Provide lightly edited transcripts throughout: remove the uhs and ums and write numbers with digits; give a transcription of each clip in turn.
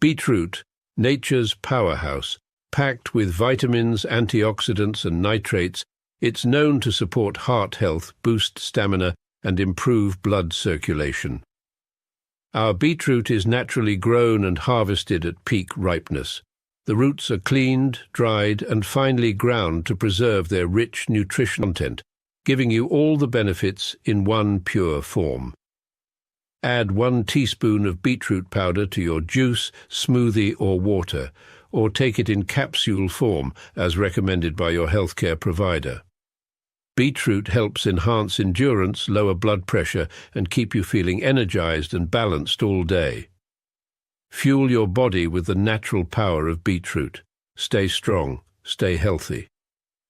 Beetroot, nature's powerhouse, packed with vitamins, antioxidants and nitrates, it's known to support heart health, boost stamina, and improve blood circulation. Our beetroot is naturally grown and harvested at peak ripeness. The roots are cleaned, dried, and finely ground to preserve their rich nutrition content, giving you all the benefits in one pure form. Add 1 teaspoon of beetroot powder to your juice, smoothie, or water, or take it in capsule form as recommended by your healthcare provider. Beetroot helps enhance endurance, lower blood pressure, and keep you feeling energized and balanced all day. Fuel your body with the natural power of beetroot. Stay strong, stay healthy.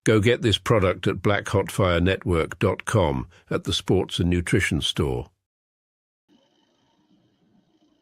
Go get this product at blackhotfirenetwork.com at the Sports and Nutrition Store.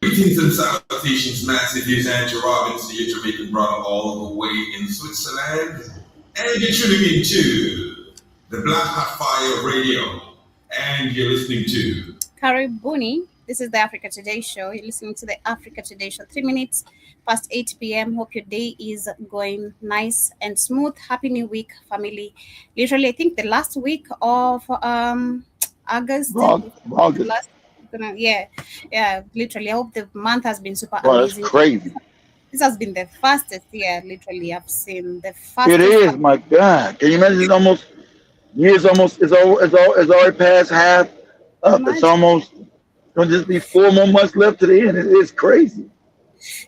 Greetings and salutations, massive. Here's Andrew Robbins, your Jamaican brother all the way in Switzerland. And you're tuning into the Black Hot Fire Radio. And you're listening to Karibuni. This is the Africa Today Show. You're listening to the Africa Today Show. 3 minutes past 8 p.m. Hope your day is going nice and smooth. Happy New Week, family. Literally, I think the last week of August. Yeah, literally. I hope the month has been super amazing. That's crazy. This has been the fastest year, literally, I've seen. The fastest. It is, my God. Can you imagine? It's already past half up. It's almost going to just be 4 more months left to the end. It's crazy.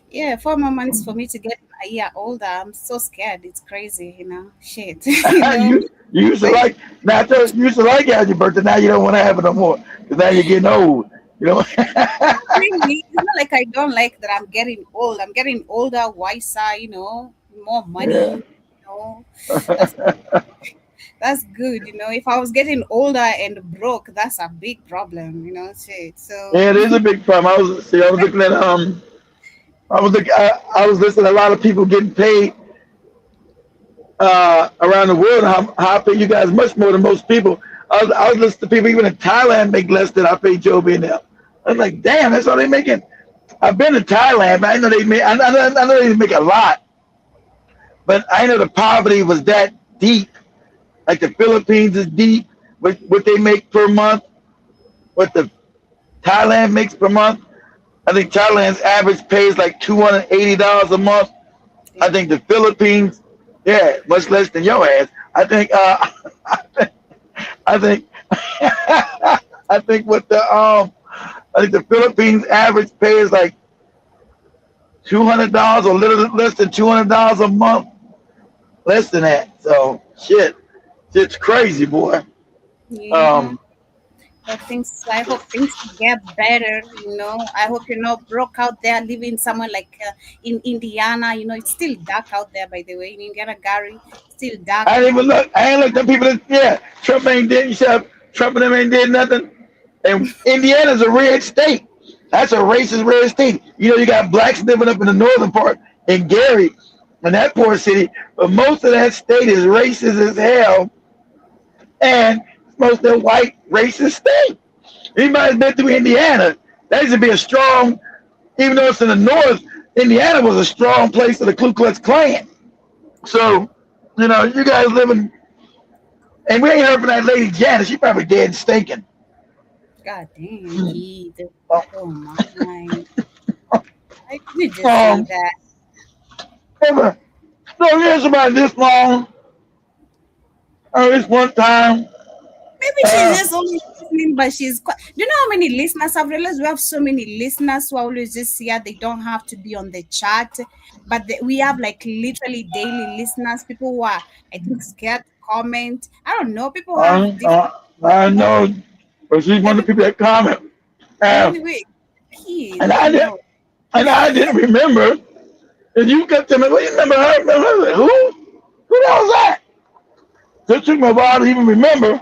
Yeah, 4 more months for me to get a year older. I'm so scared. It's crazy, Shit. You used to like having your birthday. Now you don't want to have it no more because now you're getting old. Really, it's not like I don't like that I'm getting old. I'm getting older, wiser, more money, That's good, If I was getting older and broke, that's a big problem, shit. So yeah, it is a big problem. I was looking at I was listening to a lot of people getting paid around the world. How I pay you guys much more than most people. I was listening to people even in Thailand make less than I pay Joby and them. I was like, damn, that's all they making. I've been to Thailand, but I know they make. I know they make a lot, but I know the poverty was that deep. Like the Philippines is deep. What they make per month, what the Thailand makes per month. I think Thailand's average pay is like $280 a month. I think the Philippines, much less than your ass. I think the Philippines average pay is like $200 or a little less than $200 a month. Less than that. So shit's crazy, boy. Yeah. I hope things get better, I hope you're not broke out there living somewhere like in Indiana. It's still dark out there, by the way. In Indiana, Gary, still dark. I ain't looked at people Trump ain't did Trump and them ain't did nothing. And Indiana's a red state. That's a racist red state. You got blacks living up in the northern part in Gary, in that poor city, but most of that state is racist as hell. And most of the white racist state. Anybody's been through Indiana, that used to be a strong, even though it's in the north, Indiana was a strong place for the Ku Klux Klan. So, you guys living, and we ain't heard from that lady Janet. She probably dead and stinking. God damn, oh my. I could just say that. So here's about this long. This one time. Maybe she's just only listening, but she's quite. Do you know how many listeners? I've realized we have so many listeners who are always just here. They don't have to be on the chat, but we have like literally daily listeners. People who are, I think, scared to comment. I don't know. People who have different. I know, but she's one of the people that comment. Anyway, and I didn't remember. And you got to me. Well, you remember her? Remember who? Who the hell was that? It took me a while to even remember.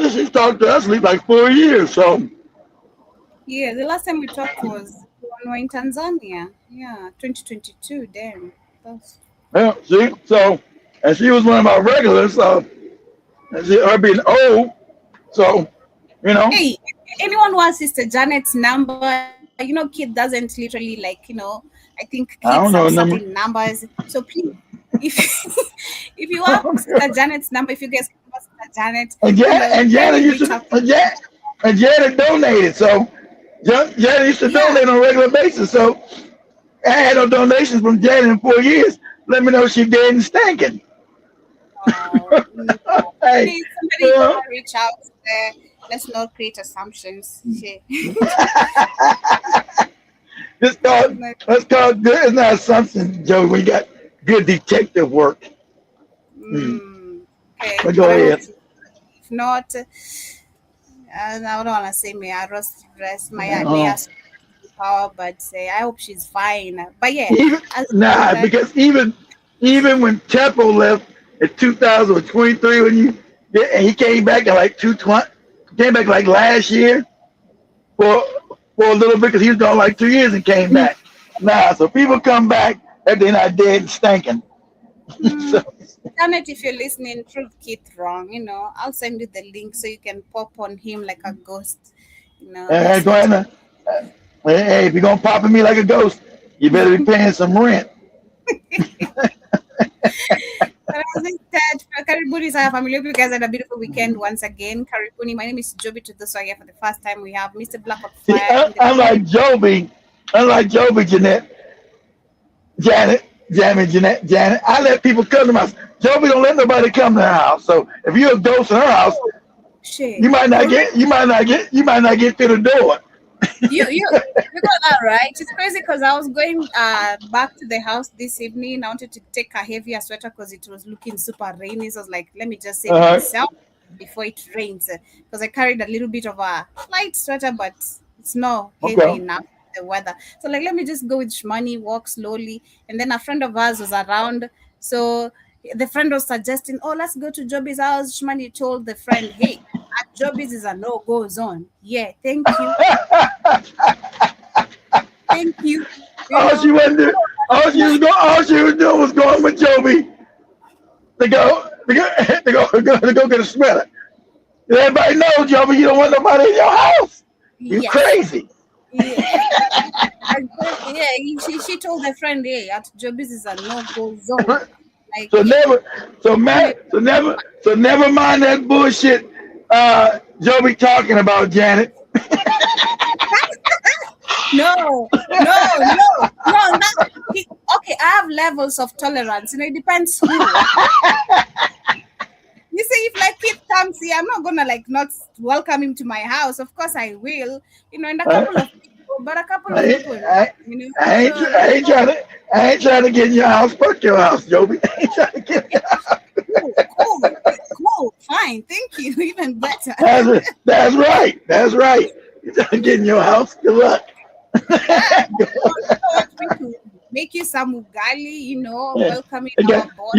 She's talked to us like 4 years, so. Yeah, the last time we talked was when we were in Tanzania. Yeah, 2022, damn. Yeah, see? So, and she was one of my regulars, so, and her being old, so, Hey, anyone wants Sister Janet's number? Kid doesn't literally I think I kids don't have know the number. certain numbers. So please, if if you have Sister Janet's number, if you guys can Sister Janet, And Janet kindly used reach to, out to me. And Janet donated. So Janet used to Yeah. donate on a regular basis. So I had no donations from Janet in 4 years. Let me know she dead and stinking. Oh, no. Hey, Please, somebody well, reach out there. Let's not create assumptions. this called let's call it good. It's not assumption, Joe. We got good detective work. Mm. Okay, But but go I hope ahead. if not, I don't want to say may I rest may Uh, I power, but I hope she's fine. But yeah, even as nah, mentioned, because even when Tempo left in 2023, when and he came back at like 220, came back like last year for for a little bit because he was gone like 2 years and came back. Nah, so people come back and they're not dead and stinking. So Janet, if you're listening, prove Keith wrong. I'll send you the link so you can pop on him like a ghost. go Listen ahead. to. Hey, if you're gonna pop at me like a ghost, you better be paying some rent. But as I said, Karibuni Saya family. Hope you guys had a beautiful weekend once again. Karibuni. My name is Joby to this one here for the first time. We have Mr. Black on See, Fire in the building. unlike Joby, Janet, I let people come to my house. Joby don't let nobody come to her house. So if you're a ghost in her house, Oh, shit. you might not get to the door. You got that right. It's crazy because I was going back to the house this evening. I wanted to take a heavier sweater because it was looking super rainy. So I was like, let me just save Uh, myself before it rains. Because I carried a little bit of a light sweater, but it's not heavy okay. enough for the weather. So like let me just go with Shmani, walk slowly. And then a friend of ours was around. So the friend was suggesting, oh, let's go to Joby's house. Shmani told the friend, hey, at Joby's is a no-go zone. Yeah, thank you. Thank you. You all she know, wasn't do, all she was doing was going with Joby to go get a sweater. Everybody knows, Joby, you don't want nobody in your house. You yes. crazy. Yeah. Yeah, she told her friend, hey, at Joby's is a no-go zone. Like, So yeah, never, so come here. Matt, so never mind that bullshit. Joby talking about Janet. No, no, no, no, not okay. I have levels of tolerance. It depends who. You see, if like kid comes here, I'm not gonna like not welcome him to my house. Of course, I will. And a couple I, of people, but a couple of I, people, I, So I ain't trying to get in your house. Fuck your house, Joby. I ain't trying to get in your house. cool, fine, thank you, even better. That's right. That's right. You trying to get in your house? Good luck. Ah, I want me to make you some ugali, Yeah. welcoming Okay. our boss.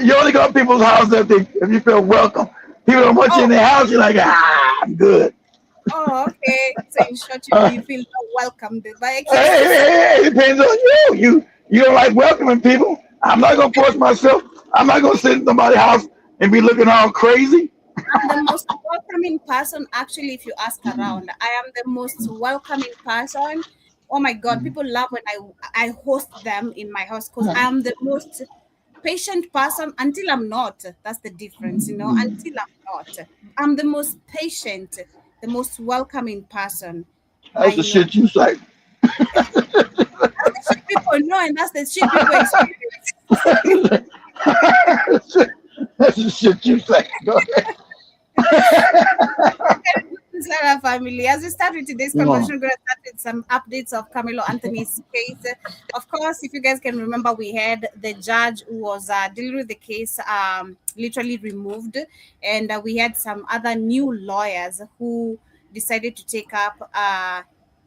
You only go to people's house if you feel welcome. People don't want you in Oh, their house. You're like, I'm good. okay. So in short, Uh, you feel not welcomed, but it depends on you. You don't like welcoming people. I'm not gonna force myself. I'm not gonna sit in somebody's house and be looking all crazy. I'm the most welcoming person. Actually, if you ask around, I am the most welcoming person. Oh my God, people love when I host them in my house because I am the most patient person until I'm not. That's the difference. Until I'm not. I'm the most patient, the most welcoming person That's I the know. shit you say. That's the shit people know, and that's the shit people experience. That's the shit you say. Go Sarah family. As we start with today's ahead. conversation, we're going to start with some updates of Camilo Anthony's case. Of course, if you guys can remember, we had the judge who was dealing with the case literally removed, and we had some other new lawyers who decided to take up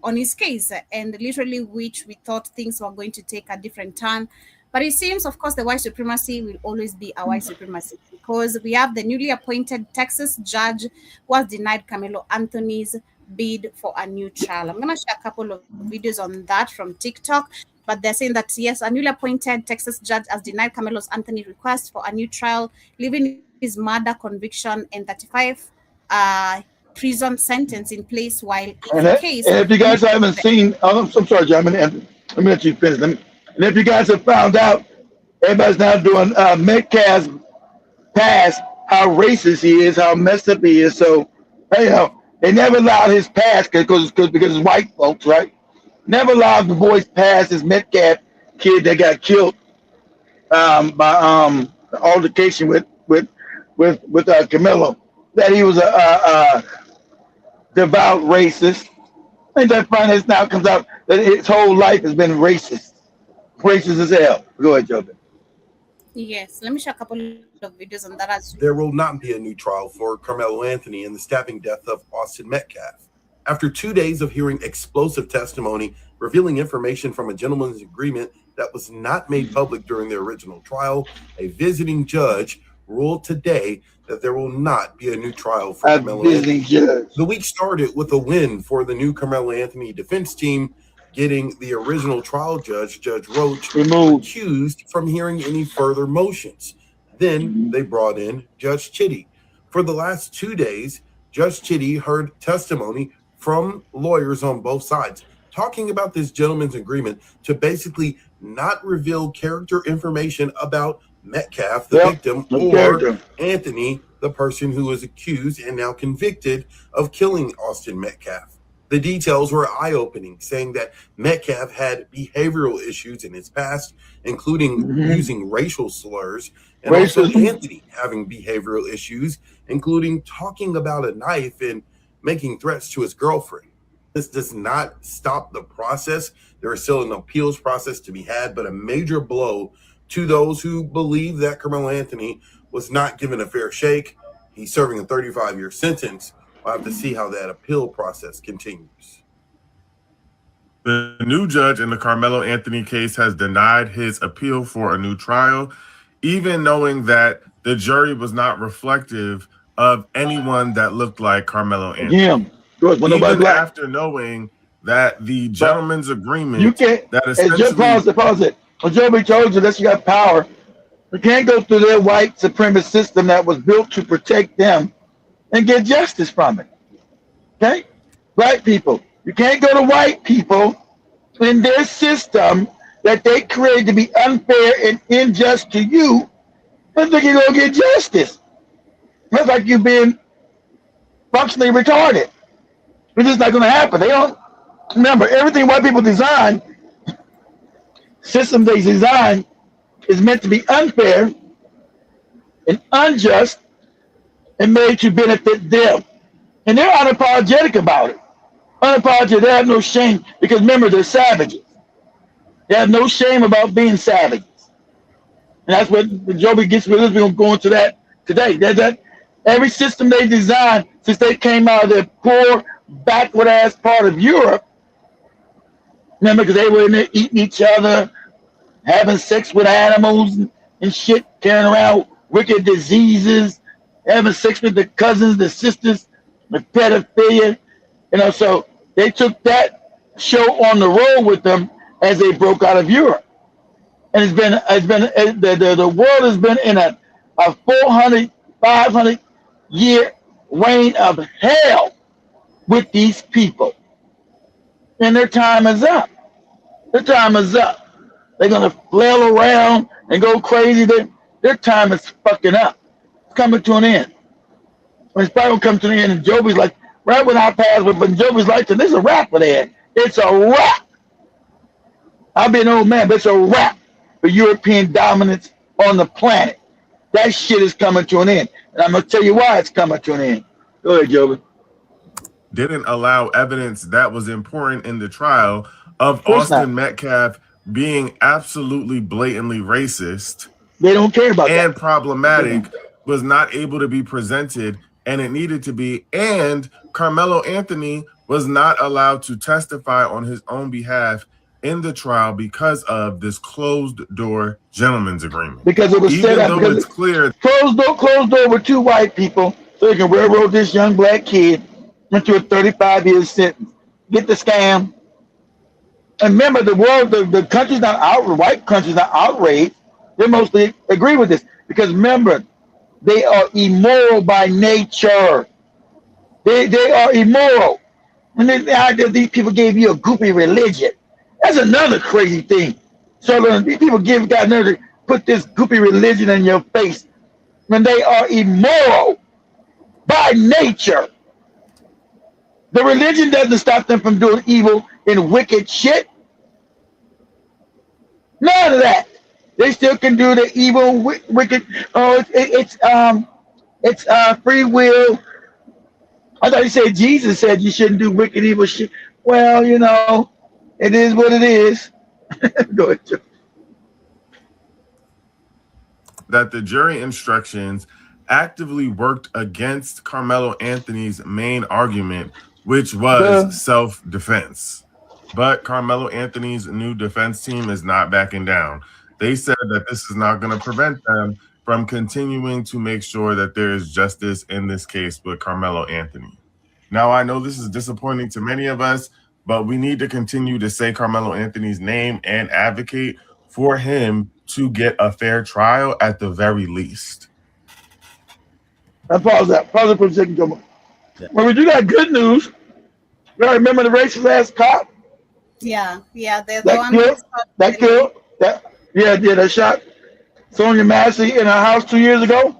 on his case, and literally which we thought things were going to take a different turn. But it seems, of course, the white supremacy will always be a white supremacy because we have the newly appointed Texas judge who has denied Camilo Anthony's bid for a new trial. I'm going to share a couple of videos on that from TikTok. But they're saying that yes, a newly appointed Texas judge has denied Camelo's Anthony request for a new trial, leaving his murder conviction and 35 uh, prison sentence in place while it's And, a case. and if you guys haven't seen, I'm sorry, John, let me let you finish. And if you guys have found out, everybody's now doing Metcalf's past, how racist he is, how messed up he is. So, they never allowed his past because it's white folks, right? Never allowed the boy's past, his Metcalf kid that got killed by altercation with Camilo, that he was a devout racist. I think that finally now comes out that his whole life has been racist as hell. Go ahead, Joe. Yes, let me show a couple of videos on that as well. There will not be a new trial for Carmelo Anthony in the stabbing death of Austin Metcalf. After 2 days of hearing explosive testimony revealing information from a gentleman's agreement that was not made public during the original trial, a visiting judge ruled today that there will not be a new trial for Carmelo Anthony. The week started with a win for the new Carmelo Anthony defense team, getting the original trial judge, Judge Roach, accused from hearing any further motions. Then they brought in Judge Chitty. For the last 2 days, Judge Chitty heard testimony from lawyers on both sides talking about this gentleman's agreement to basically not reveal character information about Metcalf, the victim, or Anthony, the person who was accused and now convicted of killing Austin Metcalf. The details were eye-opening, saying that Metcalf had behavioral issues in his past, including using racial slurs, and also Anthony having behavioral issues, including talking about a knife and making threats to his girlfriend. This does not stop the process. There is still an appeals process to be had, but a major blow to those who believe that Carmelo Anthony was not given a fair shake. He's serving a 35-year sentence. We'll have to see how that appeal process continues. The new judge in the Carmelo Anthony case has denied his appeal for a new trial, even knowing that the jury was not reflective of anyone that looked like Carmelo Anthony. Even after knowing that the gentleman's agreement that essentially... Pause it. When Joby told you that you got power, you can't go through their white supremacist system that was built to protect them and get justice from it. Okay? Black people. You can't go to white people in their system that they create to be unfair and unjust to you and think you're going to get justice. That's like you being functionally retarded. It's just not going to happen. They don't remember everything white people design, systems they design is meant to be unfair and unjust and made to benefit them. And they're unapologetic about it. Unapologetic, they have no shame because remember, they're savages. They have no shame about being savages. And that's what Joby gets with us. We're going to go into that today. That every system they designed since they came out of their poor, backward ass part of Europe, remember, because they were in there eating each other, having sex with animals and shit, carrying around wicked diseases, having sex with the cousins, the sisters, with pedophilia, so they took that show on the road with them as they broke out of Europe. And the world has been in a 400, 500 year reign of hell with these people. And their time is up. Their time is up. They're going to flail around and go crazy. Their time is fucking up. It's coming to an end. When it's probably going to come to an end, and Joby's like, right when I pass, but Joby's like, this is a wrap for that. It's a wrap. I've been an old man, but it's a wrap for European dominance on the planet. That shit is coming to an end. And I'm going to tell you why it's coming to an end. Go ahead, Joby. Didn't allow evidence that was important in the trial of Austin Metcalf being absolutely blatantly racist. They don't care about and that. Problematic was not able to be presented, and it needed to be. And Carmelo Anthony was not allowed to testify on his own behalf in the trial because of this closed door gentleman's agreement. Because it was even set up. Though it's clear, closed door with two white people, so they can railroad this young black kid into a 35-year sentence. Get the scam. And remember, the world, the country's not outraged. White country's not outraged. They mostly agree with this because remember, they are immoral by nature. They are immoral. And then the idea these people gave you a goopy religion. That's another crazy thing. So these people got nerve to put this goopy religion in your face when they are immoral by nature. The religion doesn't stop them from doing evil and wicked shit. None of that. They still can do the evil, wicked. Oh, it's free will. I thought you said Jesus said you shouldn't do wicked, evil shit. Well, you know, it is what it is. Go ahead, Joe. That the jury instructions actively worked against Carmelo Anthony's main argument, which was self-defense. But Carmelo Anthony's new defense team is not backing down. They said that this is not going to prevent them from continuing to make sure that there is justice in this case with Carmelo Anthony. Now, I know this is disappointing to many of us, but we need to continue to say Carmelo Anthony's name and advocate for him to get a fair trial at the very least. Pause that. Pause it for a second, Joe. When we do that good news, you remember the racist ass cop? Yeah. The That one killed. That shot Sonia Massey in her house 2 years ago.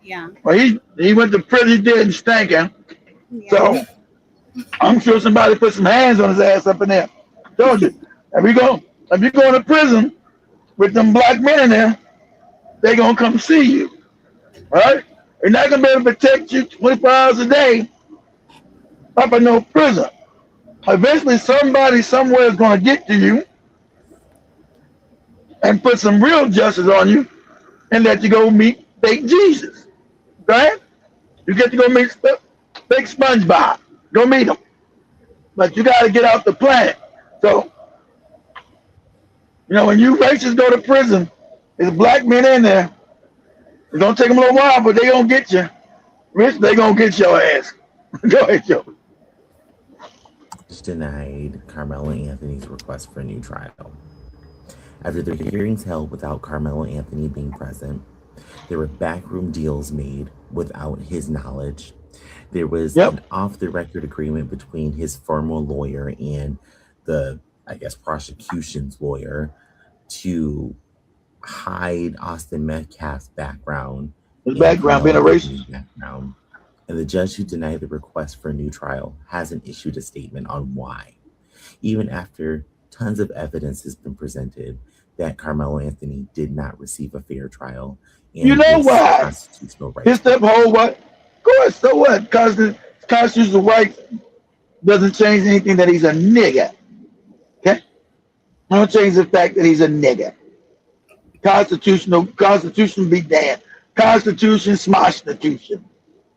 Yeah. Well, he went to prison. He did stinking. Yeah. So I'm sure somebody put some hands on his ass up in there. Told you. If you go to prison with them black men in there, they gonna come see you. All right? They're not gonna be able to protect you 24 hours a day up in no prison. Eventually, somebody somewhere is gonna get to you and put some real justice on you and let you go meet fake Jesus. Right? You get to go meet fake SpongeBob. Go meet him. But you got to get out the planet. So, you know, when you racists go to prison, there's black men in there. It's going to take them a little while, but they going to get you. Rich, they going to get your ass. Go ahead, Joe. Denied Carmelo Anthony's request for a new trial. After the hearings held without Carmelo Anthony being present, there were backroom deals made without his knowledge. There was an off-the-record agreement between his former lawyer and the, I guess, prosecution's lawyer to hide Austin Metcalf's background. His background being a racist. And the judge who denied the request for a new trial hasn't issued a statement on why. Even after tons of evidence has been presented that Carmelo Anthony did not receive a fair trial. And you know why? Constitutional right. His step whole what? Of course, so what? Because the constitutional right doesn't change anything that he's a nigger. Okay? Don't change the fact that he's a nigger. Constitution be damned. Constitution, smosh-stitution.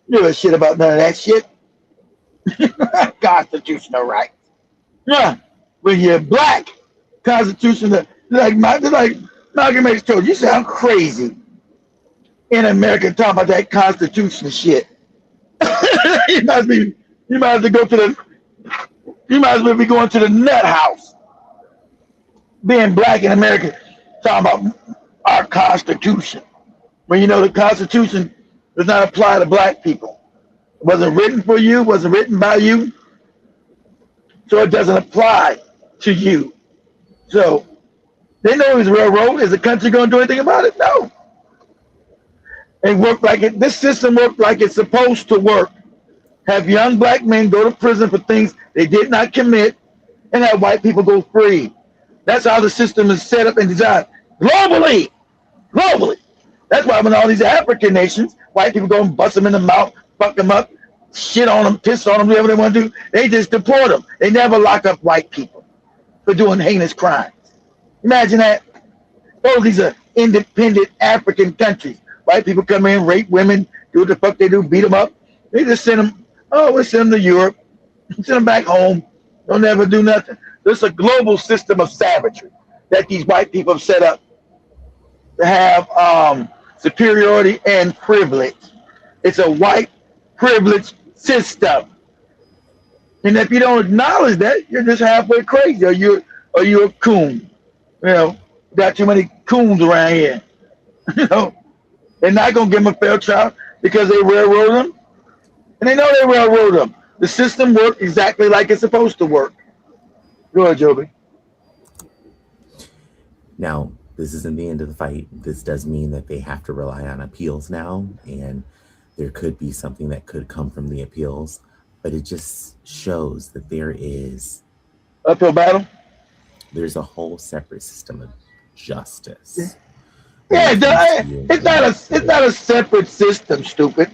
You know shit about none of that shit. Constitutional rights. Yeah. When you're black, Constitution, like Malcolm X told you sound crazy in America talking about that Constitution shit. you might as well be going to the nut house. Being black in America, talking about our Constitution. When you know the Constitution does not apply to black people. It wasn't written for you, wasn't written by you, so it doesn't apply to you. So they know it's railroad. Is the country going to do anything about it? No. It worked like it. This system worked like it's supposed to work. Have young black men go to prison for things they did not commit, and have white people go free. That's how the system is set up and designed globally. Globally. That's why when all these African nations, white people go and bust them in the mouth, fuck them up, shit on them, piss on them, whatever they want to do, they just deport them. They never lock up white people for doing heinous crimes. Imagine that. Oh, these are independent African countries. White people come in, rape women, do what the fuck they do, beat them up. They just send them, we'll send them to Europe, send them back home. They'll never do nothing. There's a global system of savagery that these white people have set up to have superiority and privilege. It's a white privilege system. And if you don't acknowledge that, you're just halfway crazy, or you're a coon. You know, got too many coons around here. You know, they're not gonna give them a fair trial because they railroad them, and they know they railroad them. The system worked exactly like it's supposed to work. Go ahead, Joby. Now, this isn't the end of the fight. This does mean that they have to rely on appeals now, and there could be something that could come from the appeals, but it just shows that Uphill battle. there's a whole separate system of justice. Yeah, it's not a separate system, stupid.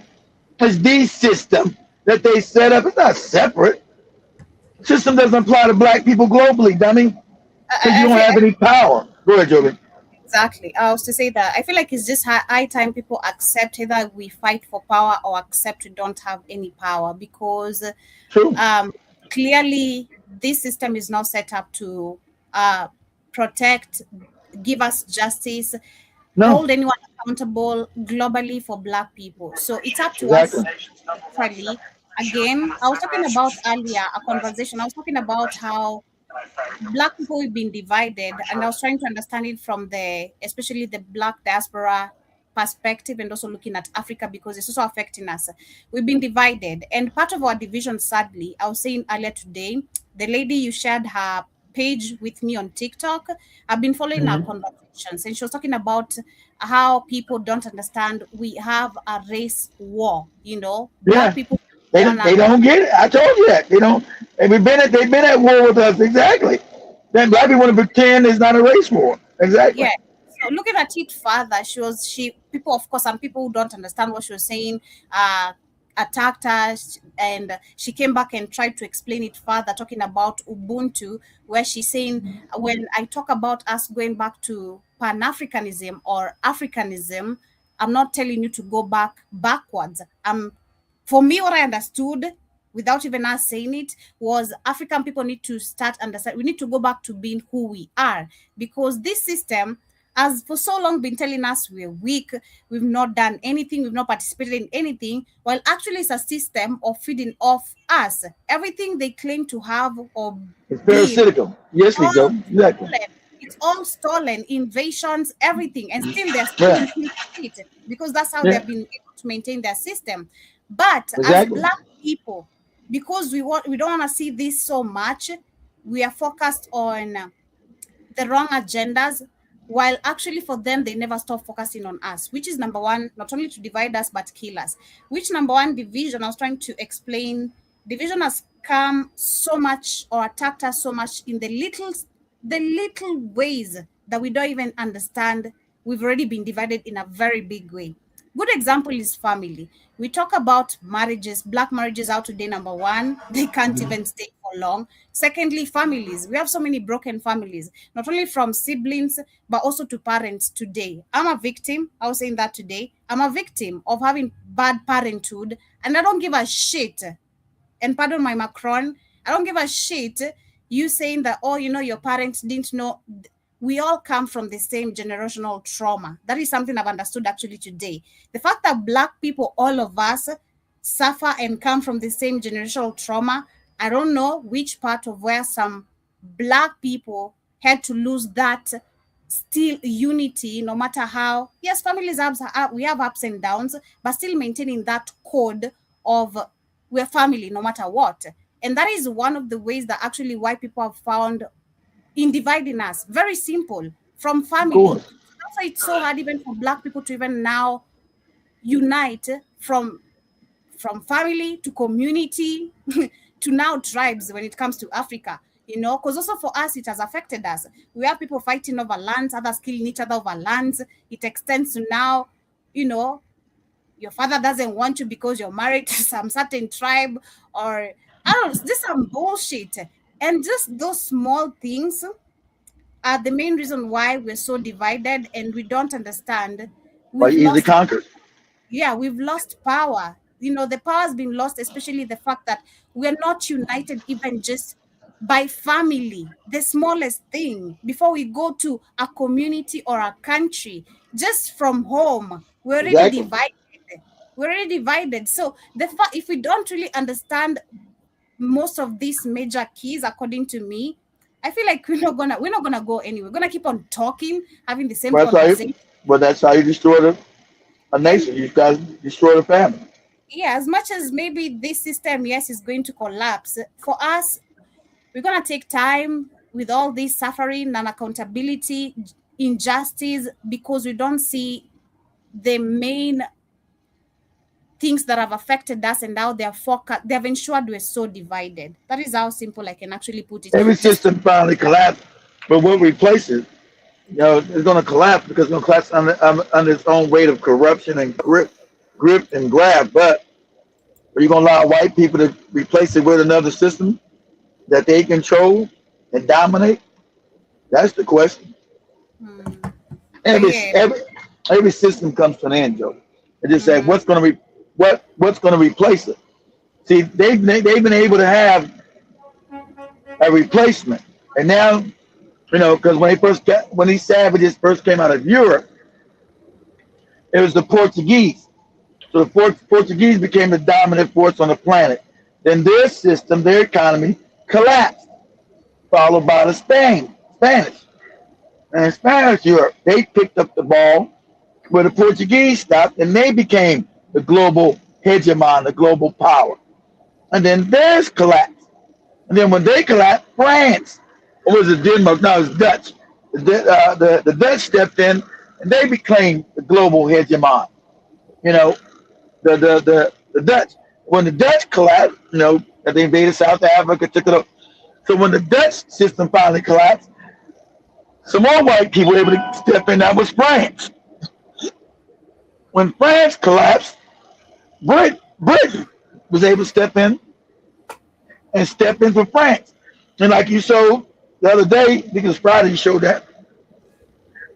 It's the system that they set up. It's not separate. System doesn't apply to black people globally, dummy. Because you don't have any power. Go ahead, Joby. Exactly. I was to say that I feel like it's just high time people accept either we fight for power or accept we don't have any power, because True. Clearly this system is not set up to protect, give us justice, No. hold anyone accountable globally for black people. So it's up to Exactly. us literally. Again, I was talking about earlier a conversation. I was talking about how black people have been divided, and I was trying to understand it from especially the black diaspora perspective, and also looking at Africa, because it's also affecting us. We've been divided, and part of our division, sadly, I was saying earlier today, the lady you shared her page with me on TikTok, I've been following our conversations, and she was talking about how people don't understand we have a race war. Black Yeah. people They don't get it. I told you that. They don't. And they've been at war with us. Exactly. Then black people want to pretend it's not a race war. Exactly. Yeah. So looking at it further, people, of course, some people who don't understand what she was saying, attacked her, and she came back and tried to explain it further, talking about Ubuntu, where she's saying, when I talk about us going back to Pan-Africanism or Africanism, I'm not telling you to go backwards. For me, what I understood, without even us saying it, was African people need to start understand. We need to go back to being who we are, because this system has for so long been telling us we're weak, we've not done anything, we've not participated in anything, while actually it's a system of feeding off us. Everything they claim to have or It's be, parasitical. Yes, we go. Exactly. it's all stolen, invasions, everything, and still they're still in it, because that's how they've been able to maintain their system. But as black people, because we don't want to see this so much, we are focused on the wrong agendas, while actually for them they never stop focusing on us, which is number one, not only to divide us but kill us. Which number one division, I was trying to explain, division has come so much or attacked us so much in the little ways that we don't even understand. We've already been divided in a very big way. Good example is family. We talk about marriages, black marriages out today. Number one, they can't even stay for long. Secondly, families. We have so many broken families, not only from siblings, but also to parents today. I'm a victim. I was saying that today. I'm a victim of having bad parenthood, and I don't give a shit. And pardon my Macron, I don't give a shit you saying that, oh, your parents didn't know. We all come from the same generational trauma. That is something I've understood actually today. The fact that black people, all of us, suffer and come from the same generational trauma, I don't know which part of where some black people had to lose that still unity, no matter how, yes, families we have ups and downs, but still maintaining that code of we're family no matter what. And that is one of the ways that actually white people have found in dividing us. Very simple, from family. That's why it's so hard even for black people to even now unite from family to community to now tribes when it comes to Africa, because also for us it has affected us. We have people fighting over lands, others killing each other over lands. It extends to now, your father doesn't want you because you're married to some certain tribe, or I don't know, this is some bullshit. And just those small things are the main reason why we're so divided, and we don't understand. Easily conquered. Yeah, we've lost power. The power has been lost, especially the fact that we're not united even just by family, the smallest thing, before we go to a community or a country. Just from home, we're already divided. We're already divided. So if we don't really understand most of these major keys, according to me, I feel like we're not gonna go anywhere. We're gonna keep on talking, having the same conversation. But that's how you destroy a nation. You guys destroy the family. yeah, as much as maybe this system, yes, is going to collapse, for us, we're going to take time with all this suffering and accountability, injustice, because we don't see the main things that have affected us and how they have ensured we're so divided. That is how simple I can actually put it. Every Just system finally collapsed, but what replaces, it's going to collapse because it's going to collapse under its own weight of corruption and grip and grab. But are you going to allow white people to replace it with another system that they control and dominate? That's the question. Every yeah. every every system comes to an end, Joe. It just said what's going to be what's going to replace it. See, they've been able to have a replacement, and now because when these savages first came out of Europe, it was the Portuguese. So the Portuguese became the dominant force on the planet. Then their system, their economy collapsed, followed by the Spanish. And Spanish Europe, they picked up the ball where the Portuguese stopped, and they became the global hegemon, the global power. And then theirs collapsed. And then when they collapsed, France, or was it Denmark? No, it was Dutch. The Dutch stepped in, and they became the global hegemon. The Dutch. When the Dutch collapsed, they invaded South Africa, took it up. So when the Dutch system finally collapsed, some more white people were able to step in. That was France. When France collapsed, Britain was able to step in for France. And like you showed the other day, I think it was Friday, you showed that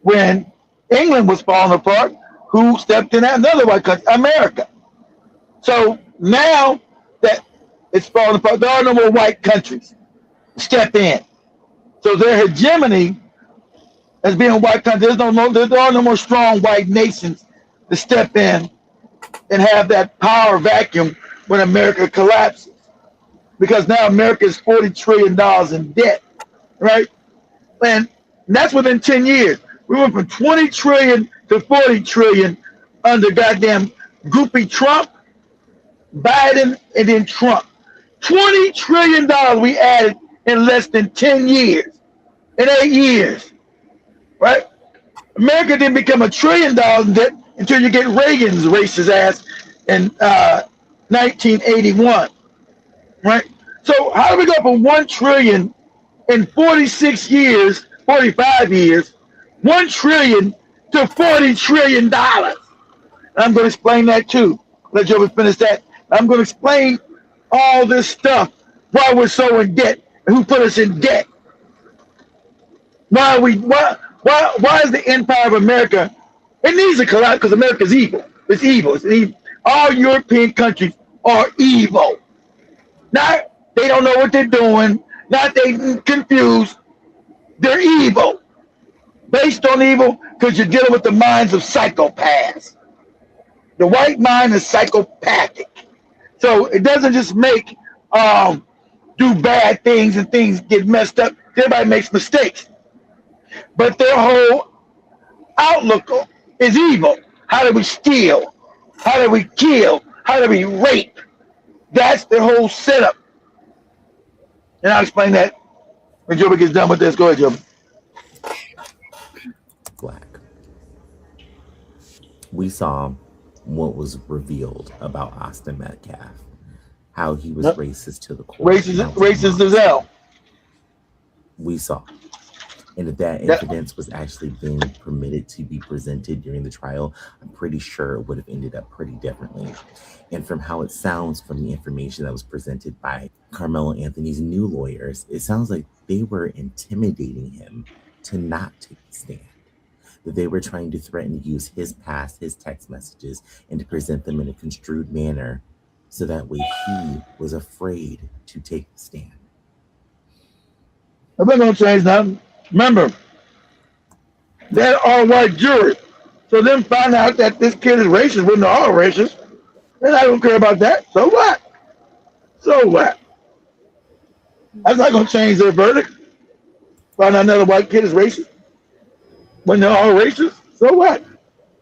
when England was falling apart, who stepped in? Another white country, America. So now that it's falling apart, there are no more white countries step in. So their hegemony as being a white country, there are no more strong white nations to step in and have that power vacuum when America collapses. Because now America is $40 trillion in debt, right? And that's within 10 years. We went from 20 trillion to 40 trillion under goddamn goopy Trump, Biden, and then Trump. $20 trillion we added in less than 10 years, in 8 years, right? America didn't become $1 trillion in debt until you get Reagan's racist ass in 1981, right? So how do we go from 1 trillion in 46 years, 45 years, 1 trillion to $40 trillion? I'm going to explain that too. Let Joe finish that. I'm going to explain all this stuff, why we're so in debt, and who put us in debt. Why is the empire of America? It needs to collapse because America's evil. It's evil. It's evil. All European countries are evil. Not they don't know what they're doing. Not they confused. They're evil. Based on evil because you're dealing with the minds of psychopaths. The white mind is psychopathic. So it doesn't just make do bad things and things get messed up. Everybody makes mistakes. But their whole outlook is evil. How do we steal? How do we kill? How do we rape? That's their whole setup. And I'll explain that when Joby gets done with this. Go ahead, Joby. Black. We saw what was revealed about Austin Metcalf, how he was racist to the core. Racist as hell. We saw. And if that evidence was actually being permitted to be presented during the trial, I'm pretty sure it would have ended up pretty differently. And from how it sounds from the information that was presented by Carmelo Anthony's new lawyers, it sounds like they were intimidating him to not take the stand. That they were trying to threaten to use his past, his text messages, and to present them in a construed manner so that way he was afraid to take the stand. I'm not going to change nothing. Remember, they're all white jury. So them find out that this kid is racist when they're all racist, then I don't care about that. So what? So what? That's not going to change their verdict. Find out another white kid is racist when they're all racist. So what?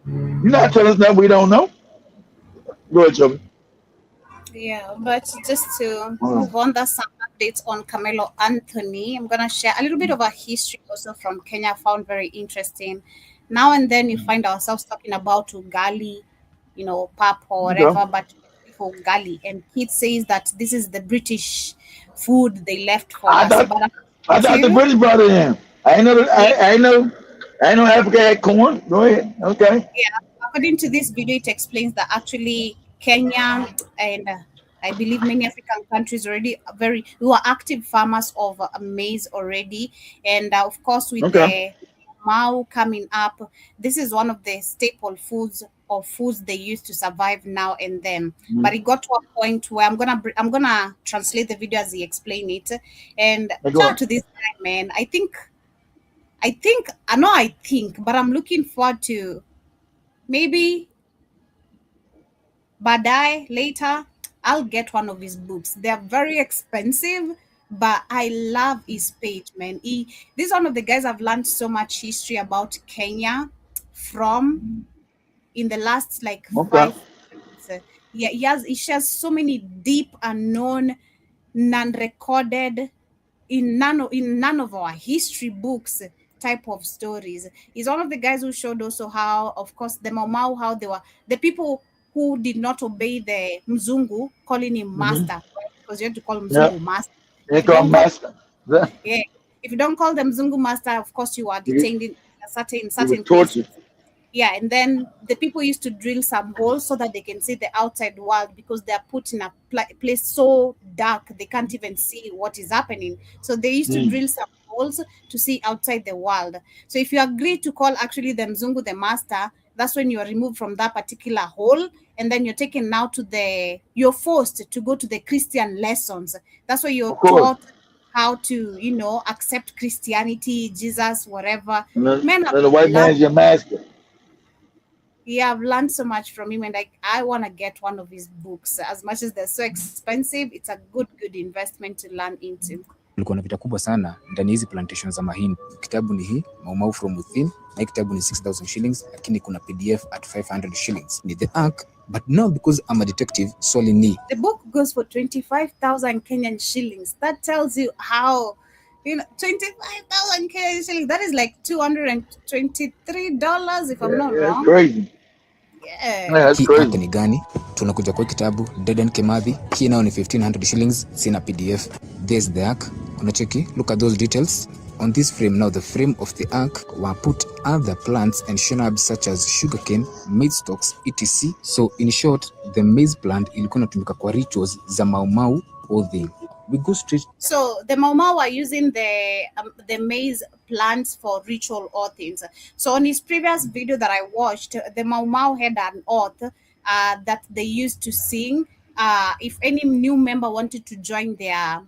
You're not telling us nothing we don't know. Go ahead, Joey. Yeah, but just to move on, that's some updates on Carmelo Anthony. I'm gonna share a little bit of a history also from Kenya. I found very interesting. Now and then you find ourselves talking about ugali, pap or Okay. whatever, but for ugali, and Keith says that this is the British food they left for I us. thought But I thought the according British brought it in. yeah, I know Africa had corn. Go ahead. Okay. yeah, according to this video, it explains that actually Kenya and I believe many African countries already we were active farmers of maize already, and of course with Okay. the Mao coming up, this is one of the staple foods or foods they use to survive now and then. But it got to a point where I'm gonna translate the video as he explained it, and Hey, go shout out on. to this guy, man. I know, but I'm looking forward to maybe Badai later, I'll get one of his books. They're very expensive, but I love his page, man. This is one of the guys I've learned so much history about Kenya from in the last like Okay. 5 years. Yeah, he shares so many deep, unknown, non-recorded in none of our history books type of stories. He's one of the guys who showed also how, of course, the Mau, how they were the people who did not obey the Mzungu, calling him master, right? Because you have to call Yeah. Mzungu master. They If you call don't call master. The- yeah, if you don't call them Mzungu master, of course you are He, detained in a certain he was certain places. tortured. Yeah, and then the people used to drill some holes so that they can see the outside world, because they are put in a place so dark they can't even see what is happening. So they used to drill some holes to see outside the world. So if you agree to call actually the Mzungu the master, that's when you are removed from that particular hole, and then you're taken now you're forced to go to the Christian lessons. That's where you're Of course. taught how to, accept Christianity, Jesus, whatever. And then, Man, I've then the white learned man's your master. yeah, I've learned so much from him, and I want to get one of his books. As much as they're so expensive, it's a good investment to learn into. Kulikuwa na vita kubwa sana ndani hizi plantations za mahindi. Kitabu ni hii Mau from Within, na kitabu ni 6,000 shillings, lakini kuna PDF at 500 shillings. Ni The Ark, but now because I'm a detective, solely ni. The book goes for 25,000 Kenyan shillings. That tells you how 25,000 Kenyan shillings. That is like $223 if I'm not That's wrong. crazy. Yeah. That's Hii Ark crazy. ni gani? Tunakuja kwa kitabu Dedan Kimathi. Hii nao ni 1,500 shillings, sina PDF. There's the Ark. Unacheki, look at those details. On this frame now, the frame of the Ark were put other plants and shrubs such as sugarcane, maize stalks, etc. So in short, the maize plant ilikuwa inatumika kwa rituals za Mau oathing. We go straight. So the Mau are using the maize plants for ritual oathings. So on his previous video that I watched, the Mau had an oath that they used to sing if any new member wanted to join their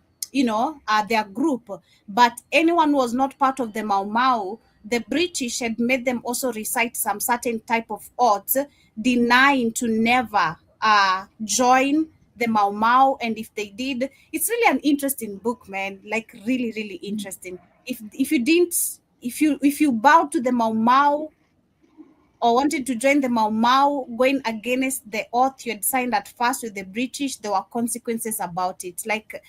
group, but anyone who was not part of the Mau, the British had made them also recite some certain type of oaths, denying to never join the Mau, and if they did, it's really an interesting book, man. Like really, really interesting. If you bow to the Mau or wanted to join the Mau, going against the oath you had signed at first with the British, there were consequences about it. Like,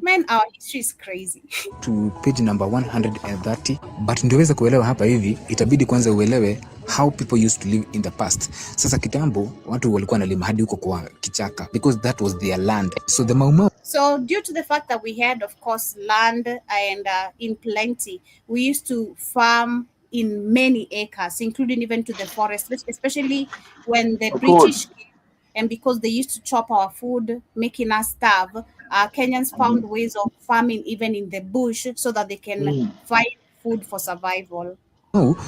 man, our history is crazy. To page number 130, but ndiweza kuelewa hapa hivi, itabidi kwanza uelewe how people used to live in the past. Sasa kitambo watu walikuwa wanalima hadi huko kwa kichaka because that was their land. So the Mau. So due to the fact that we had, of course, land and in plenty, we used to farm in many acres, including even to the forest, especially when the British came, and because they used to chop our food, making us starve. Kenyans found ways of farming even in the bush so that they can find food for survival.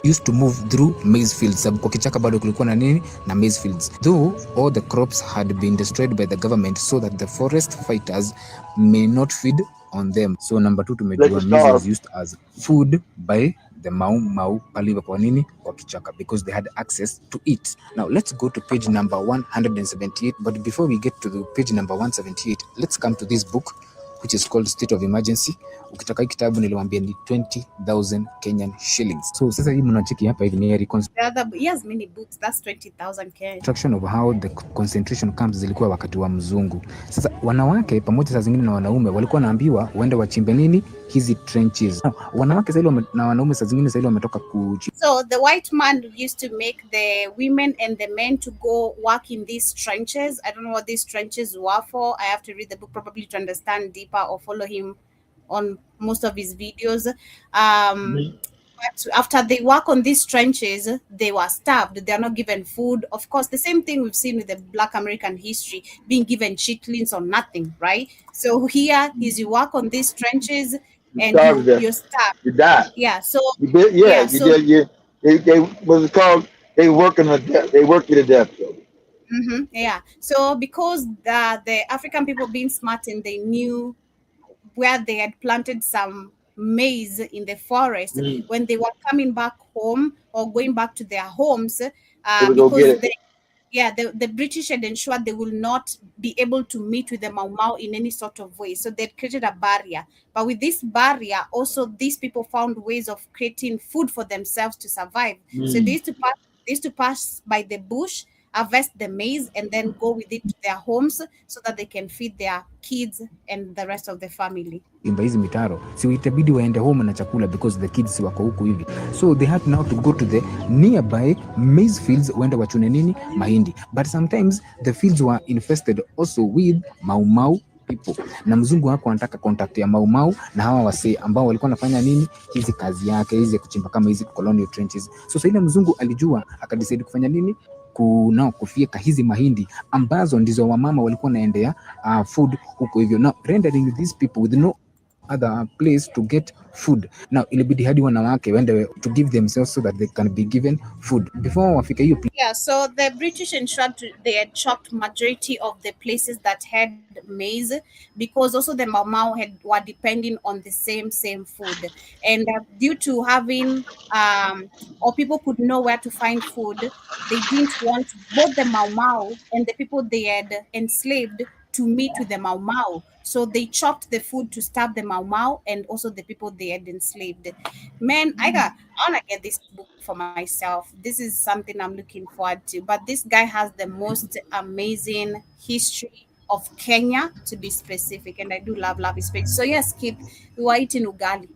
Used to move through maize fields. Sababu kwa kichaka bado kulikuwa na nini na maize fields. Though all the crops had been destroyed by the government so that the forest fighters may not feed on them. So number 2 tumejua maize was used as food by the Mau paliva kwa nini kwa kichaka because they had access to it. Now let's go to page number 178, but before we get to the page number 178, let's come to this book which is called State of Emergency. Ukitaka hii kitabu niliwaambia ni 20,000 Kenyan shillings. So sasa hii mnacheki hapa hivi ni He has many books. That's 20,000 Kenyan. reconstruction of how the concentration camps zilikuwa wakati wa mzungu. Sasa wanawake pamoja saa zingine na wanaume walikuwa wanaambiwa waende wachimbe nini hizi trenches. Wanawake sasa na wanaume saa zingine sasa wametoka kuchimba. So the white man used to make the women and the men to go work in these trenches. I don't know what these trenches were for. I have to read the book probably to understand deeper or follow him on most of his videos. But after they work on these trenches, they were starved. They are not given food. Of course, the same thing we've seen with the Black American history, being given chitlins or nothing, right? So here is you work on these trenches and you're starved. You die. Yeah. So they what's it called? They working to death. They work you to death. Yeah. So because the African people being smart and they knew where they had planted some maize in the forest, when they were coming back home or going back to their homes, because the British had ensured they will not be able to meet with the Mau Mau in any sort of way. So they'd created a barrier. But with this barrier, also these people found ways of creating food for themselves to survive. So they used to pass by the bush, harvest the maize, and then go with it to their homes so that they can feed their kids and the rest of the family. Imba hizi mitaro si itabidi waende home na chakula because the kids wako huku hivi, so they had now to go to the nearby maize fields waende wachune nini mahindi. But sometimes the fields were infested also with Mau Mau people, na mzungu wako anataka contact ya Mau Mau na hawa wasee ambao walikuwa wanafanya nini hizi kazi yake hizi kuchimba kama hizi colonial trenches. So sasa ile mzungu alijua akadecide kufanya nini kufieka hizi mahindi ambazo ndizo wamama walikuwa naendea food huko hivyo, now rendering these people with no other place to get food. Now ilibidi hadi wanawake wende to give themselves so that they can be given food before wafika hiyo. Yeah, so the British ensured they had chopped majority of the places that had maize because also the Mau Mau were depending on the same food, and due to having or people could know where to find food, they didn't want both the Mau Mau and the people they had enslaved to meet with the Mau Mau. So they chopped the food to starve the Mau Mau and also the people they had enslaved. Man, I want to get this book for myself. This is something I'm looking forward to. But this guy has the most amazing history of Kenya, to be specific. And I do love his page. So yes, Kid, we were eating ugali.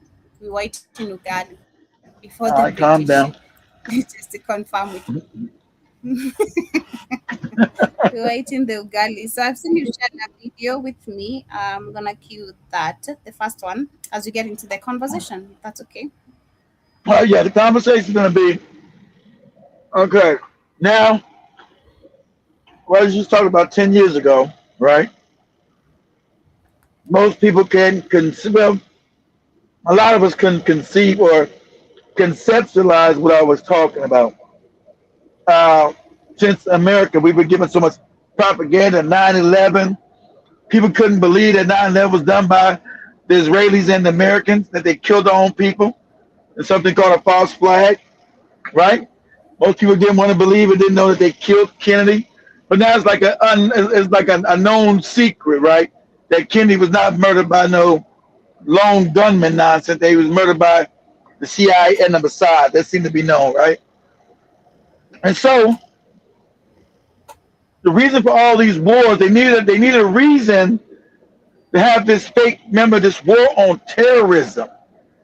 Before the British. Calm down. Just to confirm with you. We were eating the ugali. So I've seen you share a video with me. I'm gonna cue that, the first one, as we get into the conversation. If that's okay. Oh yeah, the conversation is gonna be okay. Now, what I was just talking about 10 years ago, right? Most people well, a lot of us can conceive or conceptualize what I was talking about. Since America, we've been given so much propaganda. 9/11, people couldn't believe that 9/11 was done by the Israelis and the Americans, that they killed their own people. It's something called a false flag, right? Most people didn't want to believe it, didn't know that they killed Kennedy. But now it's like a known secret, right? That Kennedy was not murdered by no lone gunman nonsense. They was murdered by the CIA and the Mossad. That seemed to be known, right? And so the reason for all these wars, they needed a reason to have this fake, remember, this war on terrorism.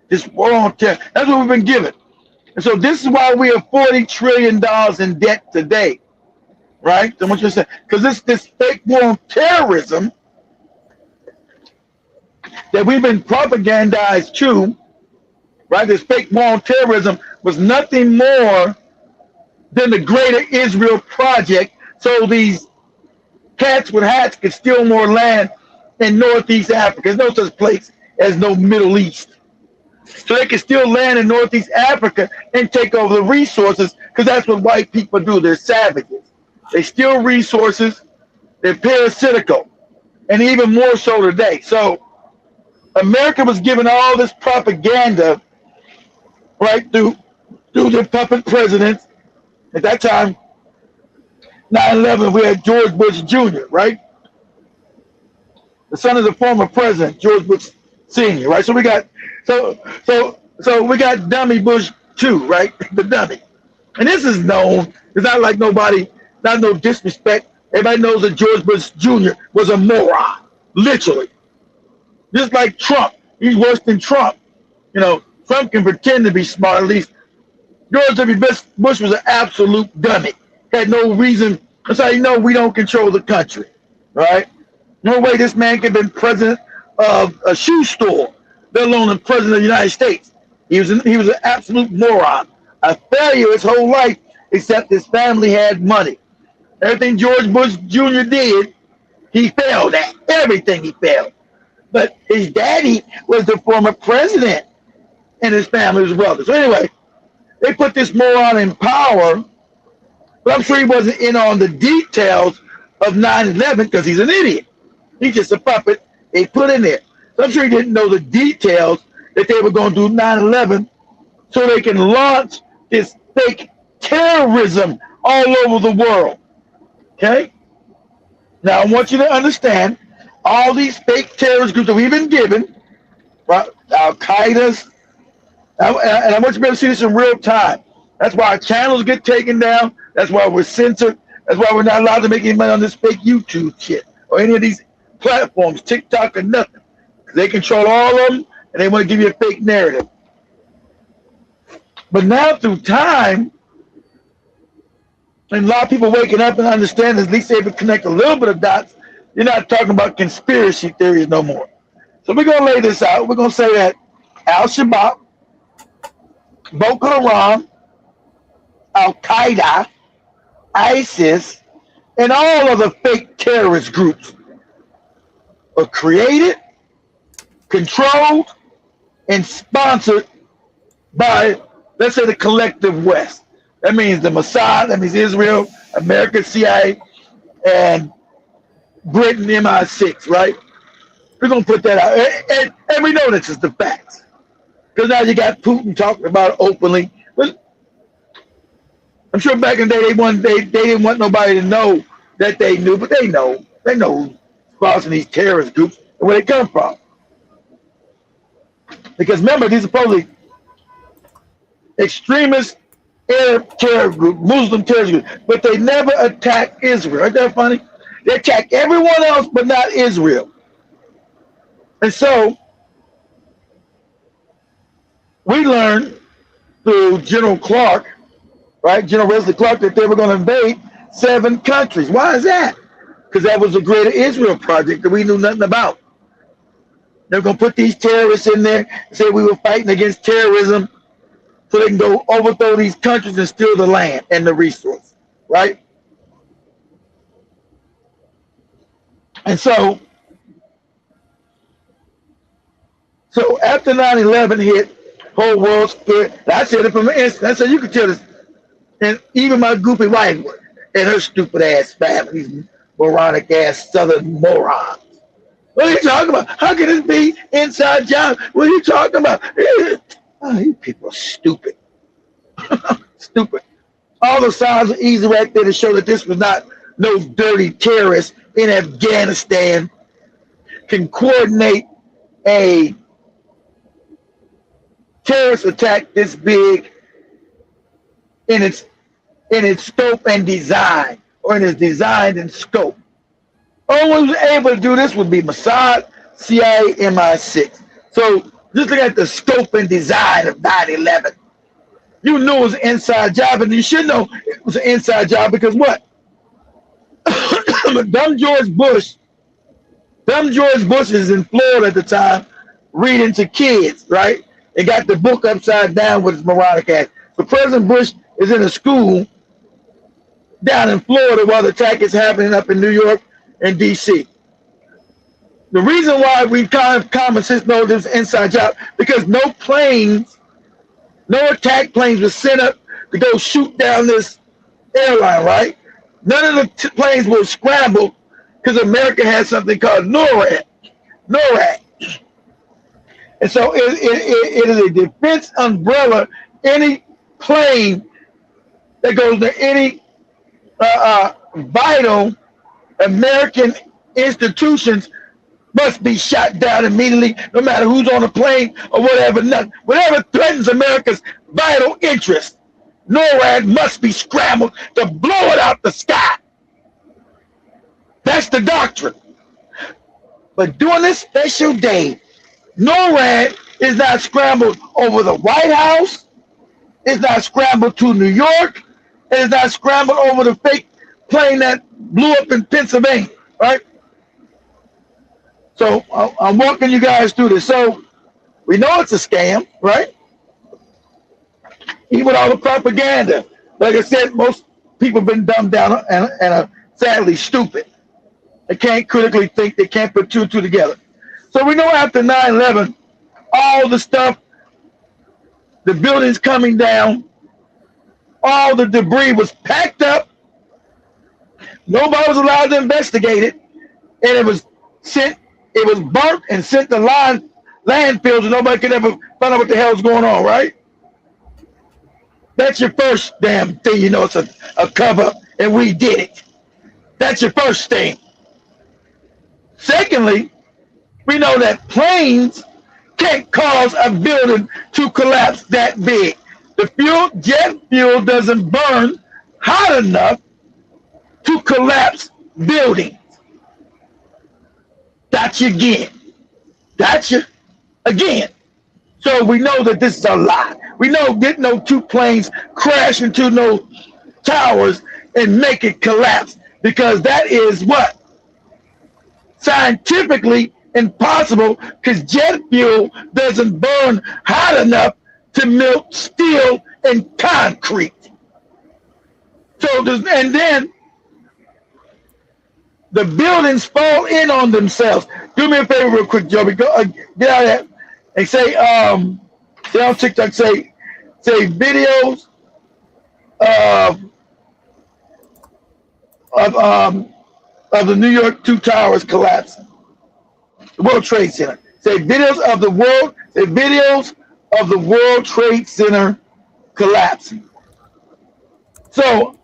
This war on terror. That's what we've been given. And so this is why we are $40 trillion in debt today. Right? So I want you to say, because this fake war on terrorism that we've been propagandized to, right? This fake war on terrorism was nothing more than the Greater Israel Project, so these cats with hats could steal more land in Northeast Africa. There's no such place as no Middle East. So they can steal land in Northeast Africa and take over the resources, because that's what white people do. They're savages. They steal resources. They're parasitical, and even more so today. So America was given all this propaganda, right, through the puppet presidents. At that time, 9/11, we had George Bush Jr., right? the son of the former president, George Bush Sr., right? So we got we got dummy Bush 2, right? The dummy. And this is known. It's not like nobody, not no disrespect. Everybody knows that George Bush Jr. was a moron, literally. Just like Trump. He's worse than Trump. You know, Trump can pretend to be smart. At least George W. Bush was an absolute dummy. Had no reason. That's how you know we don't control the country, right? No way this man could have been president of a shoe store, let alone the president of the United States. He was an absolute moron, a failure his whole life, except his family had money. Everything George Bush Jr. did, he failed at. Everything he failed. But his daddy was the former president, and his family was wealthy. So anyway, they put this moron in power, but I'm sure he wasn't in on the details of 9/11 because he's an idiot. He's just a puppet they put in there. So I'm sure he didn't know the details that they were going to do 9/11 so they can launch this fake terrorism all over the world. Okay? Now I want you to understand all these fake terrorist groups that we've been given, right? Al-Qaeda's, and I want you to be able to see this in real time. That's why our channels get taken down. That's why we're censored. That's why we're not allowed to make any money on this fake YouTube shit or any of these platforms, TikTok or nothing. They control all of them, and they want to give you a fake narrative. But now through time, and a lot of people waking up and understanding, at least able to connect a little bit of dots, you're not talking about conspiracy theories no more. So we're going to lay this out. We're going to say that Al-Shabaab, Boko Haram, Al-Qaeda, ISIS, and all of the fake terrorist groups are created, controlled, and sponsored by, let's say, the collective West. That means the Mossad, that means Israel, America, CIA, and Britain, MI6, right? We're going to put that out. And we know this is the facts. Because now you got Putin talking about it openly. But I'm sure back in the day, they didn't want nobody to know that they knew, but they know. They know who's sponsoring these terrorist groups and where they come from. Because remember, these are supposedly extremist Arab terror group, Muslim terrorist group, but they never attack Israel. Isn't that funny? They attack everyone else, but not Israel. And so we learned through General Clark, right, General Wesley Clark, that they were going to invade 7 countries. Why is that? Because that was the Greater Israel Project that we knew nothing about. They're going to put these terrorists in there and say we were fighting against terrorism so they can go overthrow these countries and steal the land and the resource, right? And so after 9/11 hit, whole world split. I said it from the instant. I said you could tell this, and even my goofy wife and her stupid ass family, these moronic ass Southern morons. What are you talking about? How can this be inside job? What are you talking about? Oh, you people are stupid. Stupid. All the signs are easy right there to show that this was not no dirty terrorists in Afghanistan can coordinate a terrorist attack this big in its scope and design, or in its design and scope. Only who's able to do this would be Mossad, CIA, MI6. So just look at the scope and design of 9/11. You knew it was an inside job, and you should know it was an inside job because what? Dumb George Bush is in Florida at the time reading to kids, right? And got the book upside down with his moronic ass. So President Bush is in a school down in Florida while the attack is happening up in New York and DC. The reason why we kind of common sense know this inside job, because no attack planes were sent up to go shoot down this airline, right? None of the planes were scrambled because America had something called NORAD. And so it is a defense umbrella. Any plane that goes to any vital American institutions must be shot down immediately, no matter who's on the plane or whatever. Whatever threatens America's vital interest, NORAD must be scrambled to blow it out the sky. That's the doctrine. But during this special day, NORAD is not scrambled over the White House. It's not scrambled to New York. It is not scrambled over the fake plane that blew up in Pennsylvania, right? So I'm walking you guys through this. So we know it's a scam, right? Even with all the propaganda. Like I said, most people have been dumbed down and are sadly stupid. They can't critically think. They can't put two and two together. So we know after 9/11, all the stuff, the buildings coming down, all the debris was packed up. Nobody was allowed to investigate it. And it was sent, it was burnt and sent to landfills, and nobody could ever find out what the hell's going on, right? That's your first damn thing. You know it's a cover, and we did it. That's your first thing. Secondly, we know that planes can't cause a building to collapse that big. The jet fuel doesn't burn hot enough to collapse buildings. That's you again. That's you again. So we know that this is a lie. We know getting no two planes crash into no towers and make it collapse, because that is what? Scientifically impossible, because jet fuel doesn't burn hot enough to melt steel and concrete. So and then the buildings fall in on themselves. Do me a favor real quick, Joby. Go, get out of that and say on TikTok, say videos of the New York two towers collapsing. The World Trade Center. Say videos of the World Trade Center collapsing. So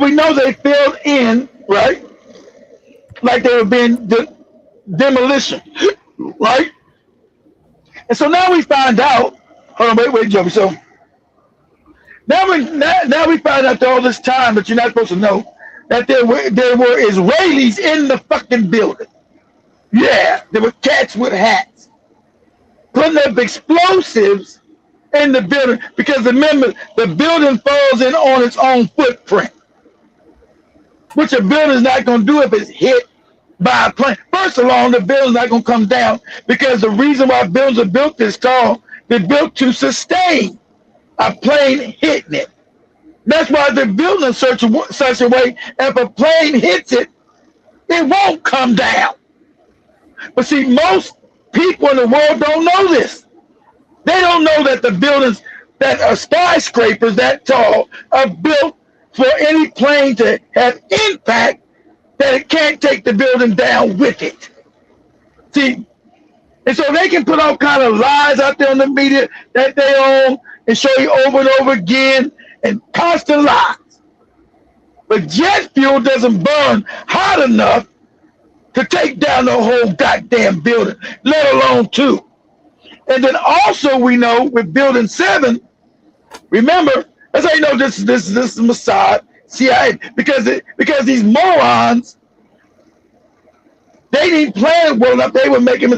we know they filled in, right? Like they were being demolition, right? And so now we find out. Hold on, wait, Joey. So now we find out all this time that you're not supposed to know that there were Israelis in the fucking building. Yeah, there were cats with hats putting up explosives in the building, because remember, the building falls in on its own footprint, which a building's not going to do if it's hit by a plane. First of all, the building's not going to come down, because the reason why buildings are built is called, they're built to sustain a plane hitting it. That's why they're building in such a way, if a plane hits it, it won't come down. But see, most people in the world don't know this. They don't know that the buildings that are skyscrapers that tall are built for any plane to have impact, that it can't take the building down with it. See, and so they can put all kind of lies out there on the media that they own and show you over and over again, and constant lies. But jet fuel doesn't burn hot enough to take down the whole goddamn building, let alone two. And then also we know with building 7, remember, that's how you know this is Mossad, CIA, because these morons, they didn't plan it well enough. They were making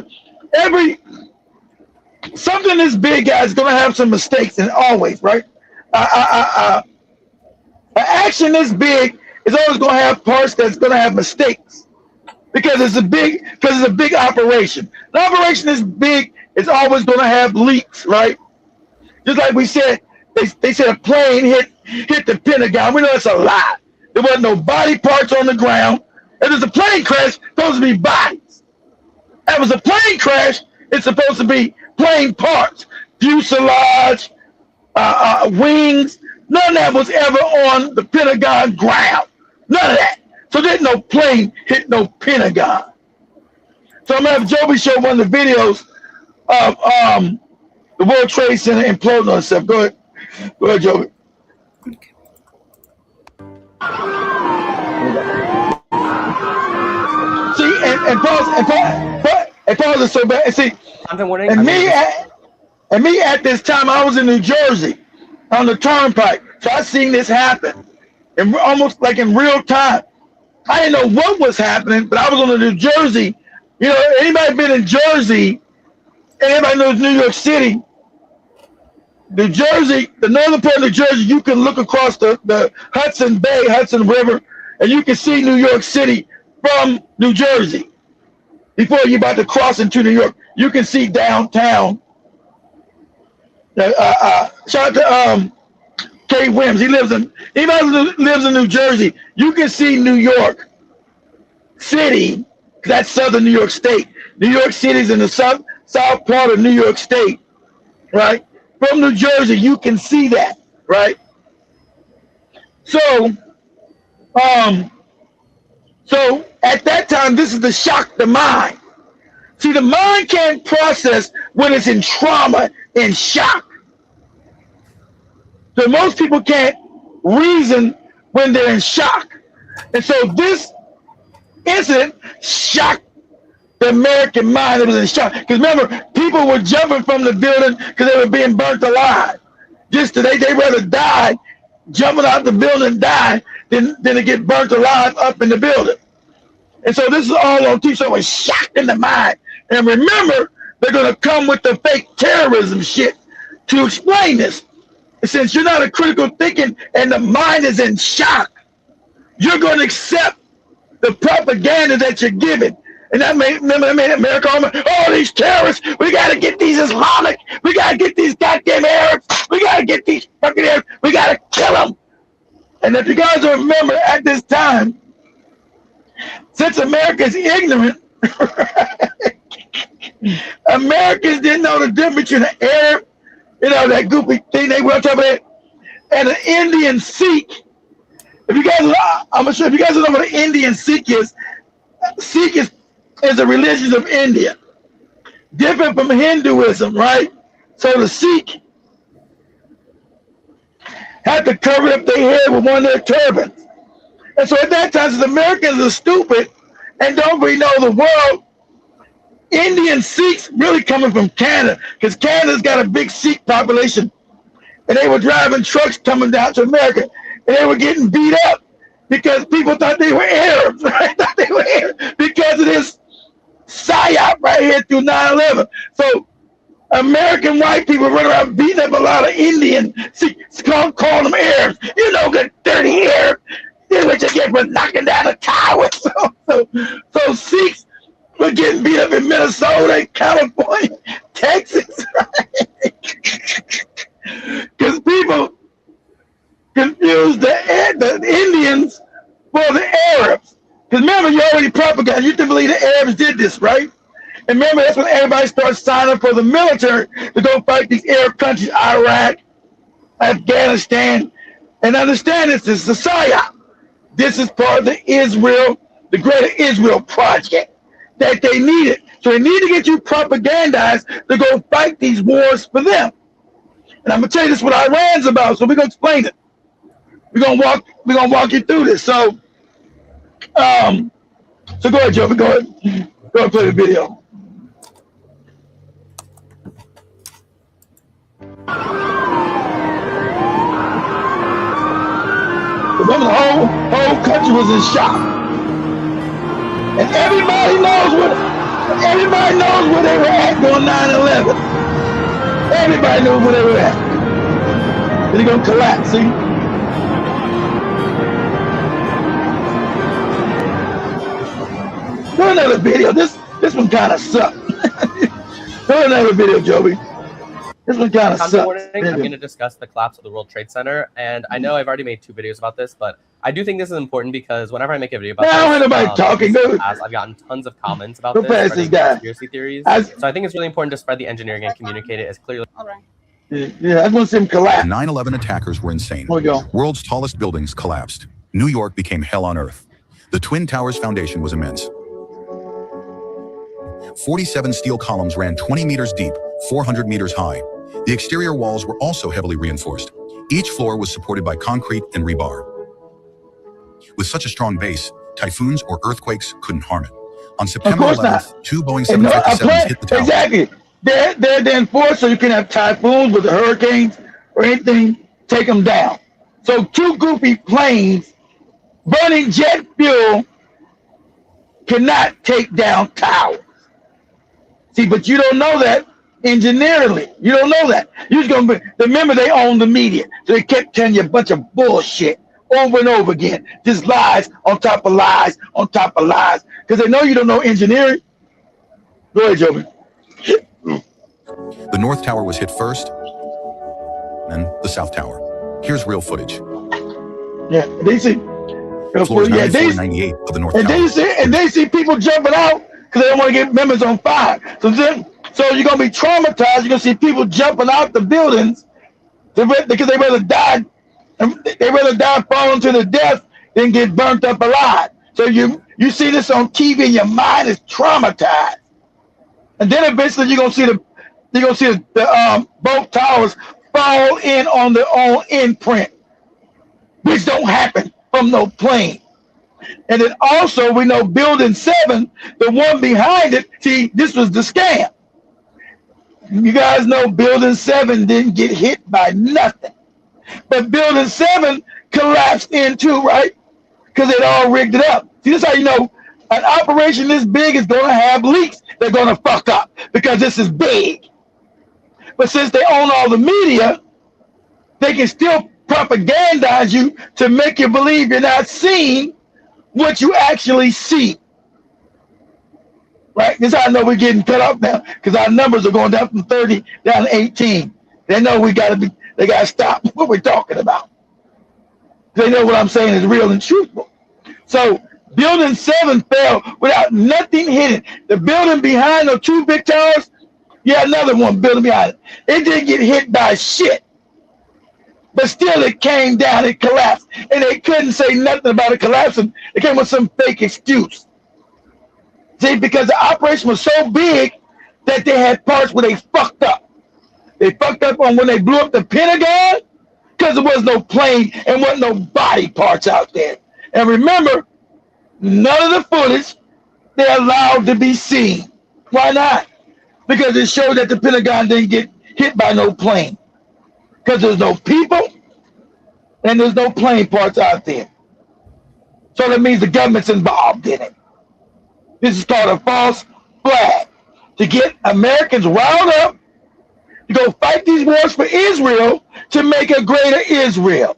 something this big guy is going to have some mistakes, and always, right? An action this big is always going to have parts that's going to have mistakes, because it's a big operation. The operation is big. It's always going to have leaks, right? Just like we said, they said a plane hit the Pentagon. We know it's a lie. There wasn't no body parts on the ground. If it's a plane crash, those would be bodies. If it's a plane crash, it's supposed to be plane parts, fuselage, wings. None of that was ever on the Pentagon ground. None of that. So there's no plane hit no Pentagon. So I'm gonna have Joby show one of the videos of the World Trade Center imploding on itself. Go ahead, Joby. Okay. pause is so bad. And see, Content warning. and me at this time, I was in New Jersey on the turnpike. So I seen this happen, and almost like in real time. I didn't know what was happening, but I was on the New Jersey. You know, anybody been in Jersey, and everybody knows New York City. New Jersey, the northern part of New Jersey, you can look across the Hudson River, and you can see New York City from New Jersey. Before you're about to cross into New York, you can see downtown. Shout out to Kay Wims. Anybody who lives in New Jersey, you can see New York City. That's southern New York State. New York City is in the south part of New York State, right? From New Jersey, you can see that, right? So at that time, this is the shock the mind. See, the mind can't process when it's in trauma and shock. So most people can't reason when they're in shock. And so this incident shocked the American mind. It was in shock. Because remember, people were jumping from the building because they were being burnt alive. Just today, they'd rather die jumping out the building and die than to get burnt alive up in the building. And so this is all on TV. So it was shocked in the mind. And remember, they're going to come with the fake terrorism shit to explain this. And since you're not a critical thinking and the mind is in shock, you're going to accept the propaganda that you're given. And that made America, oh, these terrorists, we got to get these Islamic, we got to get these goddamn Arabs, we got to get these fucking Arabs, we got to kill them. And if you guys remember at this time, since America's ignorant, Americans didn't know the difference between an Arab, you know, that goofy thing they were talking about, and an Indian Sikh. If you guys, I'm gonna show if you guys don't know what an Indian Sikh is. Sikh is a religion of India, different from Hinduism, right? So the Sikh had to cover up their head with one of their turbans. And so at that time, since Americans are stupid and don't really know the world, Indian Sikhs really coming from Canada, because Canada's got a big Sikh population. And they were driving trucks coming down to America, and they were getting beat up because people thought they were Arabs, right? Thought they were Arabs because of this psyop right here through 9/11. So American white people run around beating up a lot of Indian Sikhs, calling them Arabs. You know, good dirty Arab. This is what you get for knocking down a tower. So Sikhs were getting beat up in Minnesota, California, Texas, right? Because people confused the Indians for the Arabs. Because remember, you already propaganda. You used to believe the Arabs did this, right? And remember, that's when everybody started signing up for the military to go fight these Arab countries, Iraq, Afghanistan. And understand this is a psyop. This is part of the Greater Israel Project that they needed. So they need to get you propagandized to go fight these wars for them. And I'm gonna tell you this what Iran's about, so we're gonna explain it. We're gonna walk you through this. So go ahead, Joe. Go ahead play the video. Remember, the whole country was in shock, and everybody knows where they were at during 9/11. Everybody knew where they were at. They're gonna collapse. See. Do another video. This one kind of sucked. Do another video, Joby. This one kind of sucks. I'm going to discuss the collapse of the World Trade Center, and I know I've already made 2 videos about this, but I do think this is important because whenever I make a video about this, I've gotten tons of comments about this conspiracy theories. So I think it's really important to spread the engineering and communicate it as clearly. All right. Yeah, I want to see him collapse. The 9/11 attackers were insane. Here we go. World's tallest buildings collapsed. New York became hell on earth. The Twin Towers foundation was immense. 47 steel columns ran 20 meters deep, 400 meters high. The exterior walls were also heavily reinforced. Each floor was supported by concrete and rebar. With such a strong base, typhoons or earthquakes couldn't harm it. On September 11th, 2 Boeing 757s hit the tower. Exactly. They're the enforced, so you can have typhoons with the hurricanes or anything, take them down. So 2 goofy planes burning jet fuel cannot take down towers. See, but you don't know that engineeringly. You don't know that. You're just gonna remember they own the media, so they kept telling you a bunch of bullshit over and over again, just lies on top of lies on top of lies, because they know you don't know engineering. Go ahead, Joby. The North Tower was hit first, then the South Tower. Here's real footage. Yeah, they see. Floors 94 and 98 of the North Tower. And they see people jumping out because they don't want to get members on fire. So you're gonna be traumatized. You're gonna see people jumping out the buildings because they rather die. They rather die falling to their death than get burnt up alive. So you see this on TV and your mind is traumatized. And then eventually you're gonna see the both towers fall in on their own imprint, which don't happen from no plane. And then also we know Building 7, the one behind it. See, this was the scam. You guys know Building 7 didn't get hit by nothing. But Building 7 collapsed into, right? Because they'd all rigged it up. See, this is how you know an operation this big is going to have leaks. They're going to fuck up because this is big. But since they own all the media, they can still propagandize you to make you believe you're not seeing what you actually see. Right? This is how I know we're getting cut off now, because our numbers are going down from 30 down to 18. They know they got to stop what we're talking about. They know what I'm saying is real and truthful. So Building 7 fell without nothing hitting. The building behind the 2 big towers, yeah, another one building behind it. It didn't get hit by shit. But still it came down, it collapsed. And they couldn't say nothing about it collapsing. It came with some fake excuse. See, because the operation was so big that they had parts where they fucked up. They fucked up on when they blew up the Pentagon because there was no plane and wasn't no body parts out there. And remember, none of the footage they allowed to be seen. Why not? Because it showed that the Pentagon didn't get hit by no plane. Because there's no people and there's no plane parts out there. So that means the government's involved in it. This is called a false flag. To get Americans riled up to go fight these wars for Israel to make a greater Israel.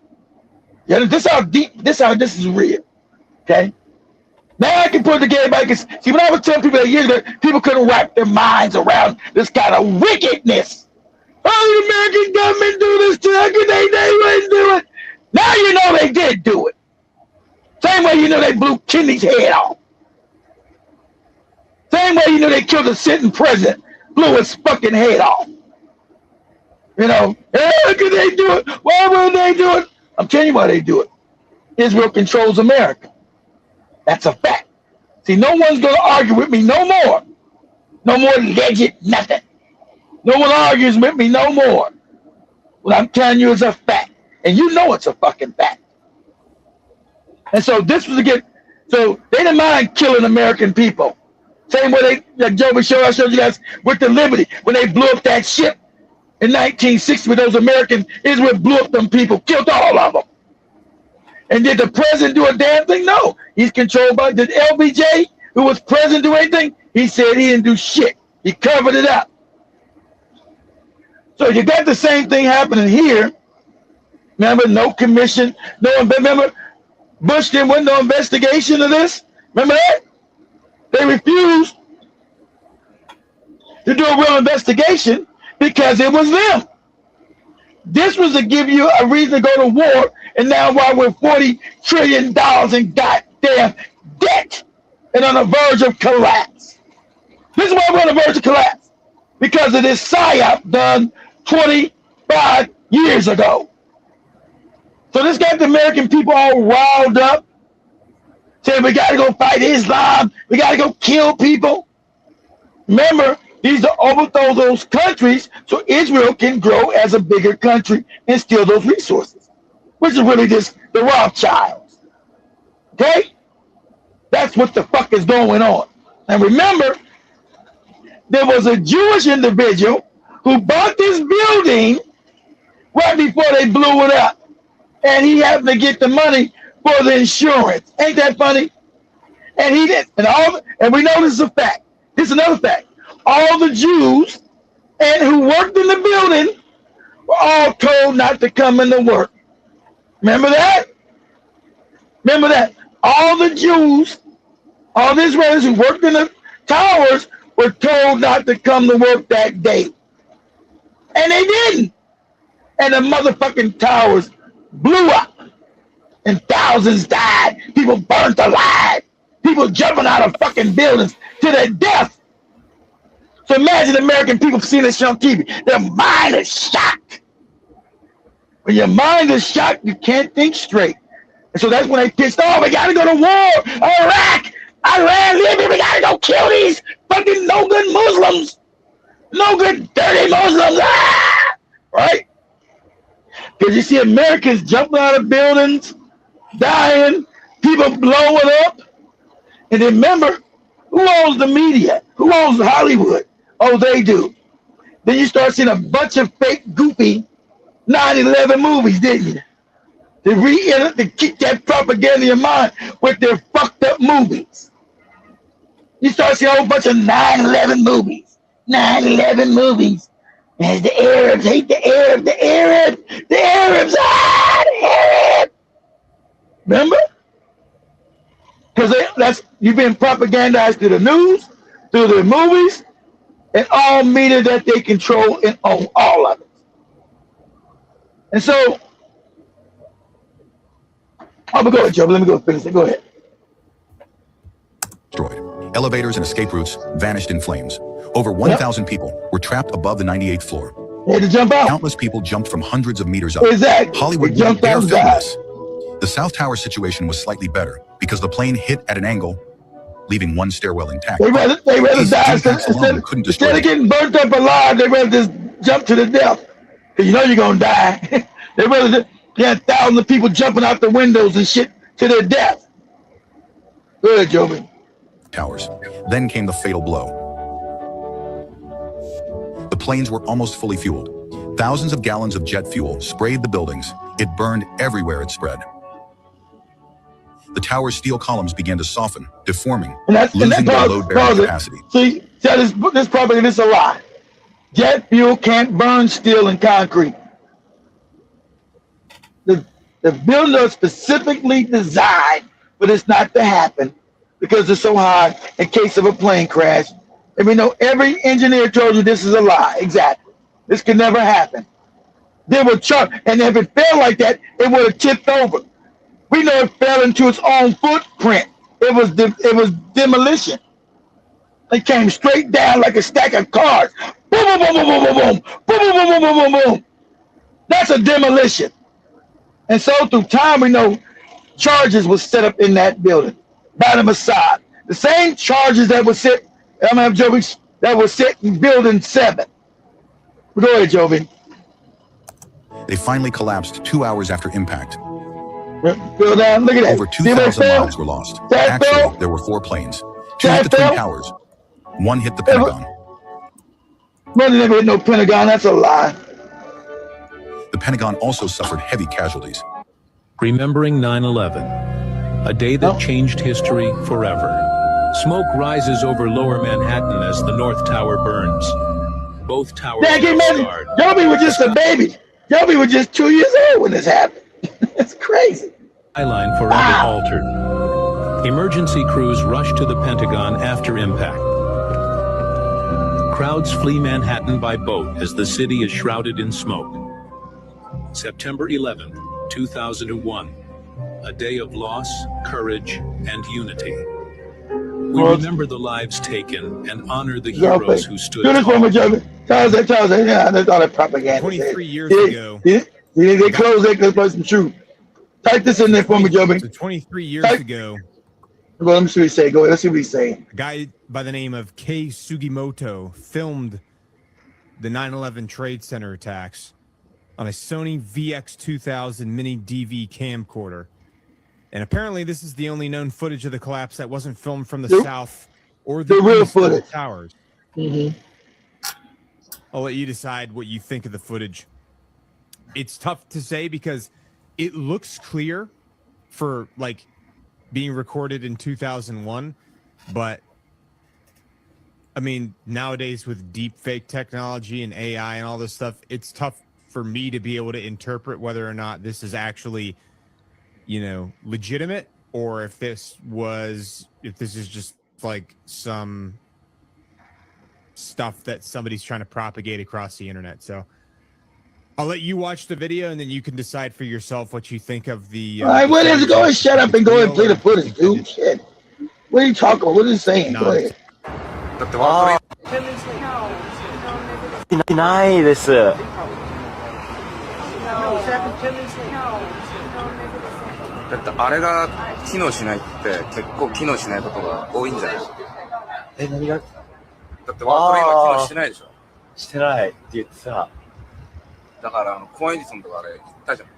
Yeah, this is how deep, this is real. Okay? Now I can put it together. See, when I was telling people that years ago, people couldn't wrap their minds around this kind of wickedness. Oh, the American government do this to us, they wouldn't do it. Now you know they did do it. Same way you know they blew Kennedy's head off. Same way you know they killed a sitting president, blew his fucking head off. You know, how could they do it? Why would they do it? I'm telling you why they do it. Israel controls America. That's a fact. See, no one's going to argue with me no more. No more alleged nothing. No one argues with me no more. What I'm telling you is a fact. And you know it's a fucking fact. And so this was again, so they didn't mind killing American people. Same way they, like Joby showed, I showed you guys with the Liberty, when they blew up that ship in 1960 with those Americans, Israel blew up them people, killed all of them. And did the president do a damn thing? No. He's controlled by, did LBJ, who was president, do anything? He said he didn't do shit. He covered it up. So you got the same thing happening here. Remember, no commission, remember, Bush didn't want no investigation of this. Remember that? They refused to do a real investigation because it was them. This was to give you a reason to go to war, and now while we're $40 trillion in goddamn debt and on the verge of collapse. This is why we're on the verge of collapse, because of this PSYOP done 25 years ago. So this got the American people all riled up, saying we got to go fight Islam, we got to go kill people. Remember, these are overthrow those countries so Israel can grow as a bigger country and steal those resources, which is really just the Rothschilds. Okay? That's what the fuck is going on. And remember, there was a Jewish individual who bought this building right before they blew it up. And he happened to get the money for the insurance. Ain't that funny? And he did. And we know this is a fact. This is another fact. All the Jews and who worked in the building were all told not to come into work. Remember that? Remember that? All the Jews, all the Israelis who worked in the towers were told not to come to work that day. And they didn't. And the motherfucking towers blew up. And thousands died. People burnt alive. People jumping out of fucking buildings to their death. So imagine American people seeing this on TV. Their mind is shocked. When your mind is shocked, you can't think straight. And so that's when they pissed off. We gotta go to war. Iraq, Iran, Libya. We gotta go kill these fucking no good Muslims. No good dirty Muslims. Ah! Right? Because you see Americans jumping out of buildings, dying, people blowing up. And then remember, who owns the media? Who owns Hollywood? Oh, they do. Then you start seeing a bunch of fake, goofy 9/11 movies, didn't you? To keep that propaganda in your mind with their fucked up movies. You start seeing a whole bunch of 9/11 movies. 9/11 movies. As the Arabs hate the Arabs, the Arabs, the Arabs, the Arabs. Remember? Because you've been propagandized through the news, through the movies, and all media that they control and own, all of it. And so, I'm gonna go ahead, Joe. Let me go finish it. Go ahead. Destroyed. Elevators and escape routes vanished in flames. Over 1,000 people were trapped above the 98th floor. They had to jump out. Countless people jumped from hundreds of meters up. Exactly. Hollywood wouldn't dare film this. The South Tower situation was slightly better because the plane hit at an angle, leaving one stairwell intact. They rather die instead of getting burnt up alive. They rather just jump to the death because you know you're gonna die. They rather had thousands of people jumping out the windows and shit to their death. Go ahead, Joby. Towers. Then came the fatal blow. The planes were almost fully fueled. Thousands of gallons of jet fuel sprayed the buildings. It burned everywhere it spread. The tower's steel columns began to soften, deforming, losing their load-bearing capacity. See, this propaganda is a lie. Jet fuel can't burn steel and concrete. The buildings are specifically designed for this not to happen because it's so high in case of a plane crash. And we know every engineer told you this is a lie. Exactly. This could never happen. They were charged, and if it fell like that, it would have tipped over. We know it fell into its own footprint. It was demolition. It came straight down like a stack of cards. Boom, boom, boom, boom, boom, boom, boom, boom, boom, boom, boom, boom, boom. That's a demolition. And so through time, we know charges were set up in that building by the Mossad. The same charges that were set, that were set in Building 7. Go ahead, Joby. They finally collapsed 2 hours after impact. Go down, look at that. Over 2,000 lives were lost. Actually, there were 4 planes. 2 hit the Twin Towers. 1 hit the Pentagon. Well, they never hit no Pentagon. That's a lie. The Pentagon also suffered heavy casualties. Remembering 9/11, a day that changed history forever. Smoke rises over Lower Manhattan as the North Tower burns. Both towers are scarred. Joby was just a baby. Joby was just 2 years old when this happened. It's crazy. Skyline forever altered. Emergency crews rush to the Pentagon after impact. Crowds flee Manhattan by boat as the city is shrouded in smoke. September 11, 2001. A day of loss, courage, and unity. We remember the lives taken and honor the heroes who stood tall. Tell us, yeah, that's all that propaganda. 23 years ago. They closed it because there's some truth. Type this in there for me, Joby. So 23 years ago. Well, let me see what he say. Go ahead. Let's see what he's saying. A guy by the name of Kei Sugimoto filmed the 9/11 Trade Center attacks on a Sony VX2000 mini DV camcorder. And apparently this is the only known footage of the collapse that wasn't filmed from the south or the real east of the footage. towers. I'll let you decide what you think of the footage. It's tough to say because it looks clear for like being recorded in 2001, but I mean, nowadays with deep fake technology and AI and all this stuff, it's tough for me to be able to interpret whether or not this is actually, you know, legitimate, or if this is just like some stuff that somebody's trying to propagate across the internet. So I'll let you watch the video and then you can decide for yourself what you think of the. All right, what is it? Go and shut up and go and play the footage, dude. Shit. What are you talking about? What is it saying? Go ahead. ないです。だってあれが機能しないって結構機能しないことが多いんじゃない？何が？だってワープロ今機能してないでしょ？してないって言ってさ。だからコアエディソンとかあれ言ったじゃん。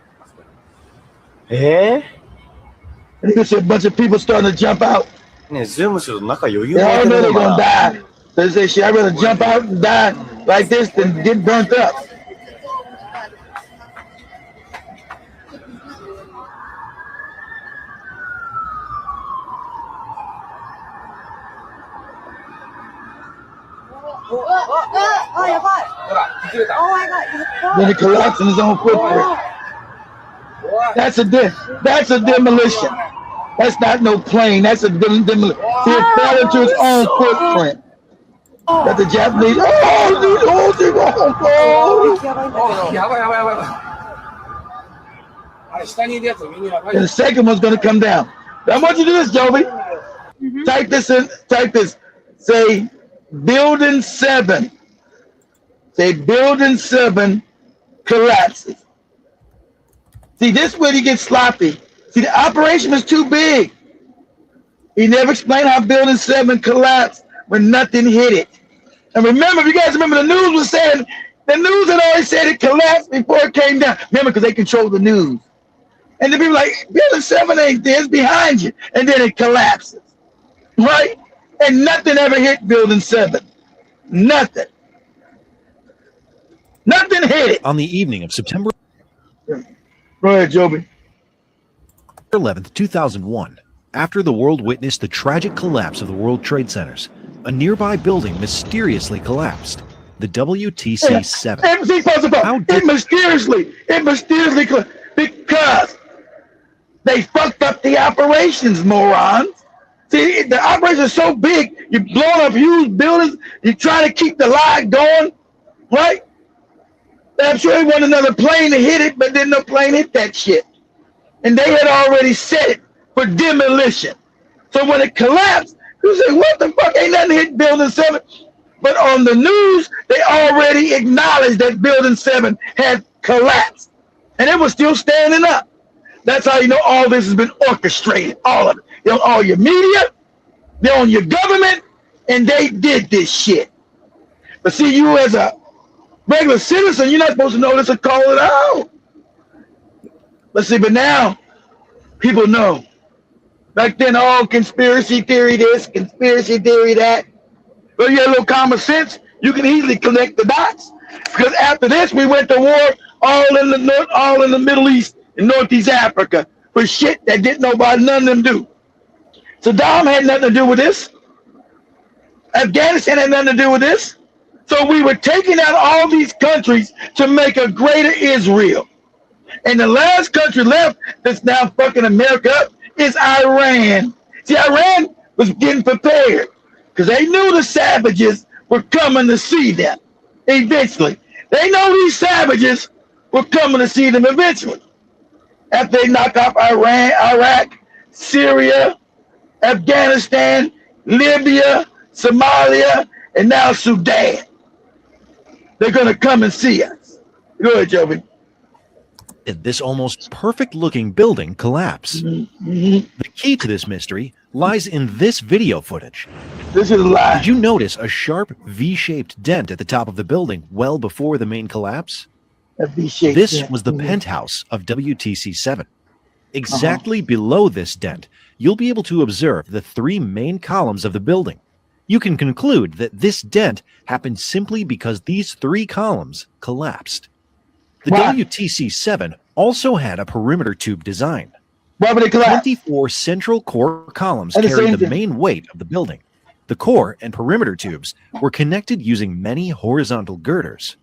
I think it's a bunch of people starting to jump out. ね、ズームすると中余裕 They all know they're gonna die. So they say, shit, I'd rather jump out and die like this than get burnt up. Then it collapsed in his own footprint. That's a demolition. That's not no plane. That's a demolition. See, it fell into its own footprint. That the Japanese. And the second one's gonna come down. Now, I want you to do this, Joby. Type this in. Type this. Say building 7. Say building 7 collapses. See, this way he gets sloppy. See, the operation was too big. He never explained how building 7 collapsed when nothing hit it. And remember, if you guys remember, the news was saying, the news had already said it collapsed before it came down. Remember, because they control the news. And the people like, building 7 ain't there, it's behind you. And then it collapses, right? And nothing ever hit building 7. Nothing. Nothing hit it. On the evening of September Go ahead, Joby. 11th, 2001, after the world witnessed the tragic collapse of the World Trade Centers, a nearby building mysteriously collapsed. The WTC-7. It mysteriously collapsed because they fucked up the operations, morons. See, the operation is so big, you're blowing up huge buildings, you're trying to keep the lie going, right? I'm sure they want another plane to hit it, but then no plane hit that shit. And they had already set it for demolition. So when it collapsed, you say, what the fuck? Ain't nothing hit building 7. But on the news, they already acknowledged that building 7 had collapsed. And it was still standing up. That's how you know all this has been orchestrated. All of it. They're on all your media, they're on your government, and they did this shit. But see, you as a regular citizen, you're not supposed to know this or call it out. But see, but now people know. Back then, all conspiracy theory this, conspiracy theory that. But you have a little common sense, you can easily connect the dots. Because after this, we went to war all in the north, all in the Middle East and Northeast Africa for shit that didn't nobody, none of them do. Saddam had nothing to do with this. Afghanistan had nothing to do with this. So we were taking out all these countries to make a greater Israel. And the last country left that's now fucking America up is Iran. See, Iran was getting prepared because they knew the savages were coming to see them eventually. They know these savages were coming to see them eventually. After they knock off Iran, Iraq, Syria, Afghanistan, Libya, Somalia, and now Sudan. They're going to come and see us. Go ahead, Joby. This almost perfect-looking building collapse. The key to this mystery lies in this video footage. This is a lie. Did you notice a sharp V-shaped dent at the top of the building well before the main collapse? A V-shaped This dent. was the penthouse of WTC-7. Exactly below this dent, you'll be able to observe the 3 main columns of the building. You can conclude that this dent happened simply because these 3 columns collapsed. The WTC-7 also had a perimeter tube design. Why would it collapse? 24 central core columns carried the main weight of the building. The core and perimeter tubes were connected using many horizontal girders.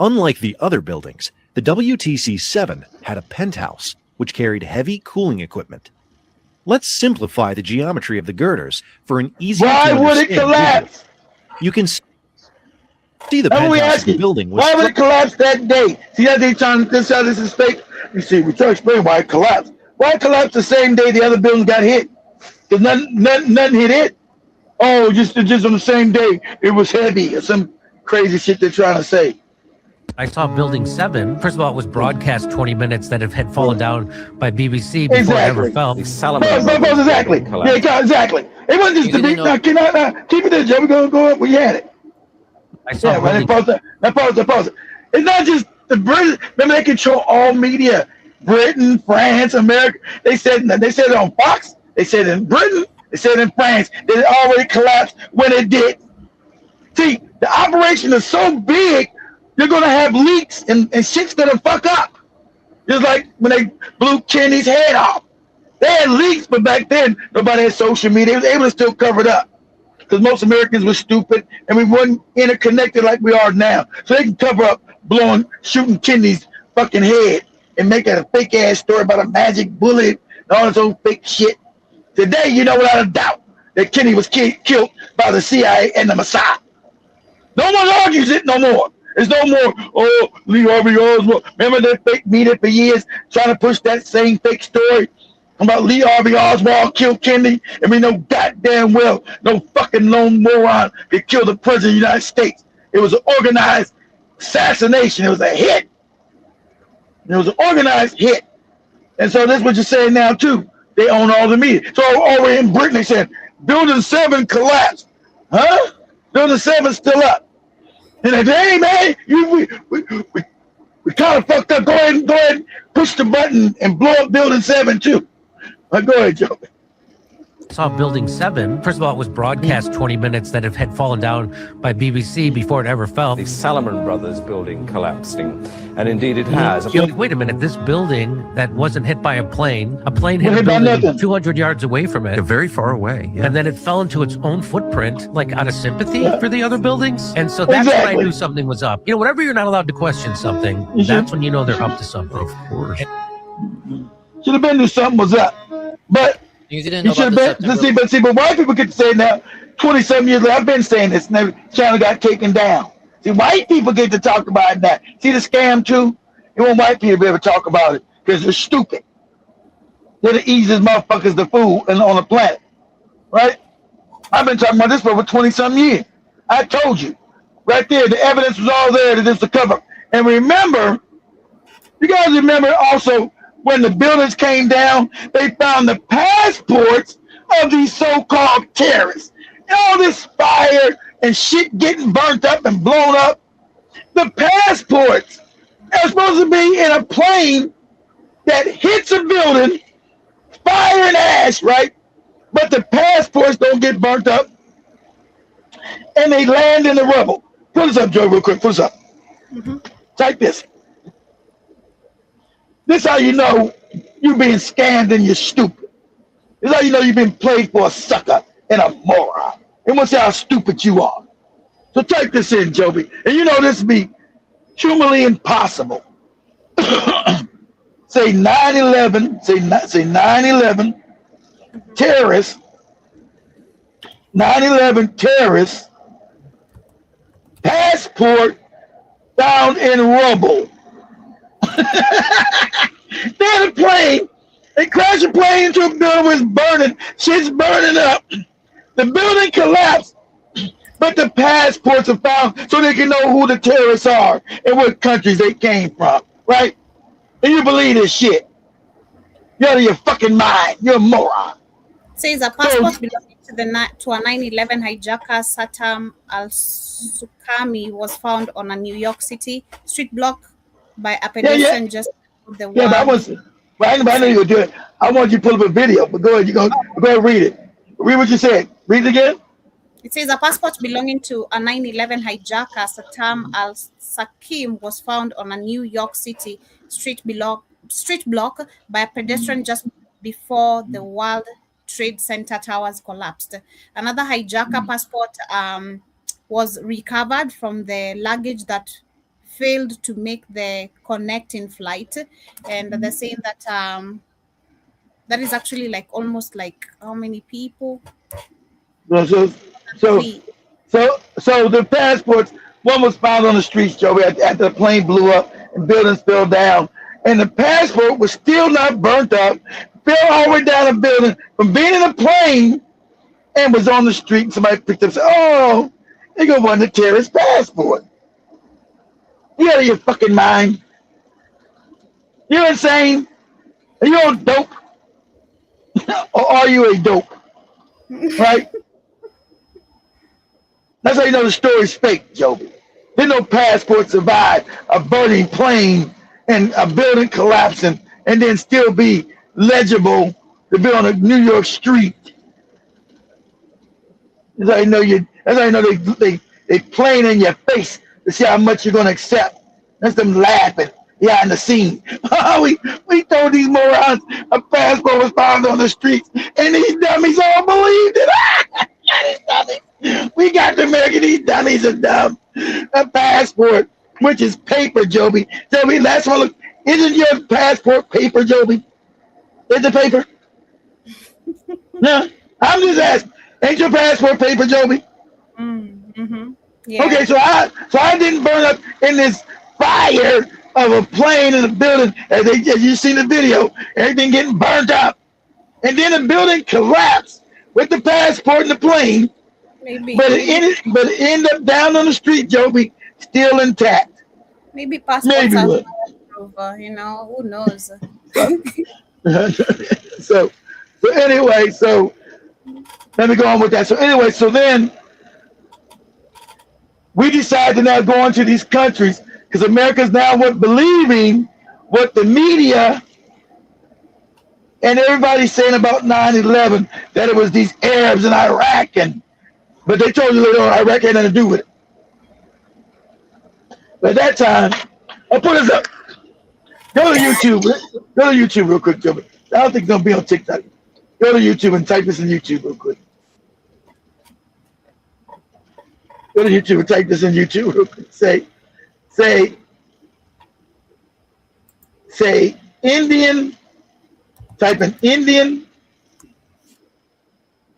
Unlike the other buildings, the WTC-7 had a penthouse, which carried heavy cooling equipment. Let's simplify the geometry of the girders for an easier Why would it collapse? You can see the penthouse of the building. Why would it collapse that day? See how they trying to sell this is fake? You see, we try to explain why it collapsed. Why it collapsed the same day the other building got hit? Because nothing hit it. Oh, just on the same day it was heavy or some crazy shit they're trying to say. I saw Building 7. First of all, it was broadcast 20 minutes that it had fallen down by BBC before it ever fell. Exactly. Yeah, exactly. It wasn't just the beat. Now, keep it there, Joe. We're going to go up. We had it. I saw pause it. It's not just the British. Remember, they control all media. Britain, France, America. They said it on Fox. They said in Britain. They said in France. That it already collapsed when it did. See, the operation is so big, you're going to have leaks and shit's going to fuck up. Just like when they blew Kennedy's head off. They had leaks, but back then, nobody had social media. They was able to still cover it up. Because most Americans were stupid and we weren't interconnected like we are now. So they can cover up shooting Kennedy's fucking head and make it a fake ass story about a magic bullet and all this old fake shit. Today, you know without a doubt that Kennedy was killed by the CIA and the Mossad. No one argues it no more. There's no more, oh, Lee Harvey Oswald. Remember that fake media for years trying to push that same fake story about Lee Harvey Oswald killed Kennedy? And we know goddamn well no fucking lone moron could kill the president of the United States. It was an organized assassination. It was a hit. It was an organized hit. And so that's what you're saying now, too. They own all the media. So over in Britain, they said, Building 7 collapsed. Huh? Building 7's still up. And they say, hey, man, we kind of fucked up. Go ahead, push the button and blow up Building 7, too. Go ahead, Joe. Saw Building 7. First of all, it was broadcast 20 minutes that it had fallen down by BBC before it ever fell. The Salomon Brothers building collapsing, and indeed it has. You're like, wait a minute, this building that wasn't hit by a plane hit a building 200 yards away from it. Very far away. Yeah. And then it fell into its own footprint, like out of sympathy for the other buildings. And so that's when I knew something was up. You know, whenever you're not allowed to question something, that's when you know they're up to something. Of course. Should have been knew something was up. But you should have been. But white people get to say now, 27 years later, I've been saying this, and China got taken down. See, white people get to talk about that. See the scam too? You want white people to be able to talk about it because they're stupid. They're the easiest motherfuckers to fool on the planet, right? I've been talking about this for over 20-some years. I told you, right there, the evidence was all there that this was covered. And remember, you guys remember also, when the buildings came down, they found the passports of these so-called terrorists. And all this fire and shit getting burnt up and blown up. The passports are supposed to be in a plane that hits a building, fire and ash, right? But the passports don't get burnt up. And they land in the rubble. Put this up, Joe, real quick. Put this up. Type this. This is how you know you're being scammed and you're stupid. This is how you know you've been played for a sucker and a moron. And we'll see how stupid you are. So type this in, Joby. And you know this be humanly impossible. Say 9/11, say 9/11 terrorists, 9/11 terrorists, passport found in rubble. They had a plane. They crashed a plane into a building was burning. Shit's burning up. The building collapsed, but the passports are found so they can know who the terrorists are and what countries they came from, right? And you believe this shit. You're out of your fucking mind. You're a moron. Says a passport belonging to a 9/11 hijacker, Satam al-Sukami, was found on a New York City street block by a pedestrian just above the wall. Yeah, but I know you would do it. I want you to pull up a video, but go ahead. Go ahead and read it. Read what you said. Read it again. It says a passport belonging to a 9/11 hijacker, Satam al-Sakim, was found on a New York City street block by a pedestrian just before the World Trade Center towers collapsed. Another hijacker passport was recovered from the luggage that failed to make the connecting flight, and they're saying that that is actually like almost like how many people? So the passports, one was found on the streets, Joey, after the plane blew up and buildings fell down. And the passport was still not burnt up, fell all the way down the building from being in a plane and was on the street. And somebody picked up and said, oh, they're going to want the terrorist passport. You out of your fucking mind? You're insane? Are you on dope? Or are you a dope? Right? That's how you know the story's fake, Joby. Didn't no passport survive a burning plane and a building collapsing and then still be legible to be on a New York street. That's how you know they playing in your face to see how much you're gonna accept. That's them laughing behind the scene. we told these morons a passport was found on the streets, and these dummies all believed it. These dummies. We got to make these dummies are dumb. A passport, which is paper, Joby. Joby, last one, look, isn't your passport paper, Joby? Is it paper? No, I'm just asking. Ain't your passport paper, Joby? Mm-hmm. Yeah. Okay, so I didn't burn up in this fire of a plane in a building, as you seen the video, everything getting burnt up, and then the building collapsed with the passport and the plane. Maybe. But it ended up down on the street, Joby, still intact. Maybe passports are over, you know, who knows? So anyway, so let me go on with that. So anyway, so then we decided to now go into these countries because America's now believing what the media and everybody's saying about 9/11, that it was these Arabs in Iraq, but they told you later on Iraq had nothing to do with it. But at that time, I'll put this up. Go to YouTube. Go to YouTube real quick, Joey. I don't think it's gonna be on TikTok. Go to YouTube and type this in YouTube real quick. Go to YouTube and type this in YouTube real quick. Say Indian. Type in Indian.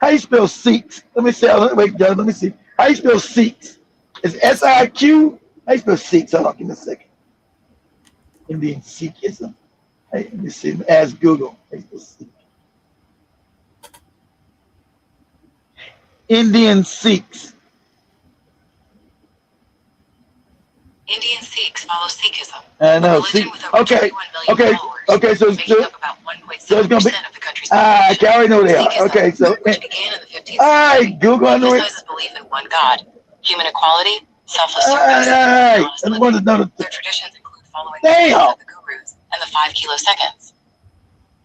How you spell Sikhs? Let me see. Wait, let me see. How you spell Sikhs? It's S-I-Q. How you spell Sikhs? Hold on, give me a second. Indian Sikhism. Hey, let me see. Ask Google. How you spell Sikh? Indian Sikhs. Indian Sikhs follow Sikhism. I know. Okay. So it's gonna be. I already know they are. Okay, so. Which began in the 50s. All right, Google. Emphasizes belief in one God, human equality, selfless service. Their traditions include following the teachings of the gurus and the 5 kiloseconds.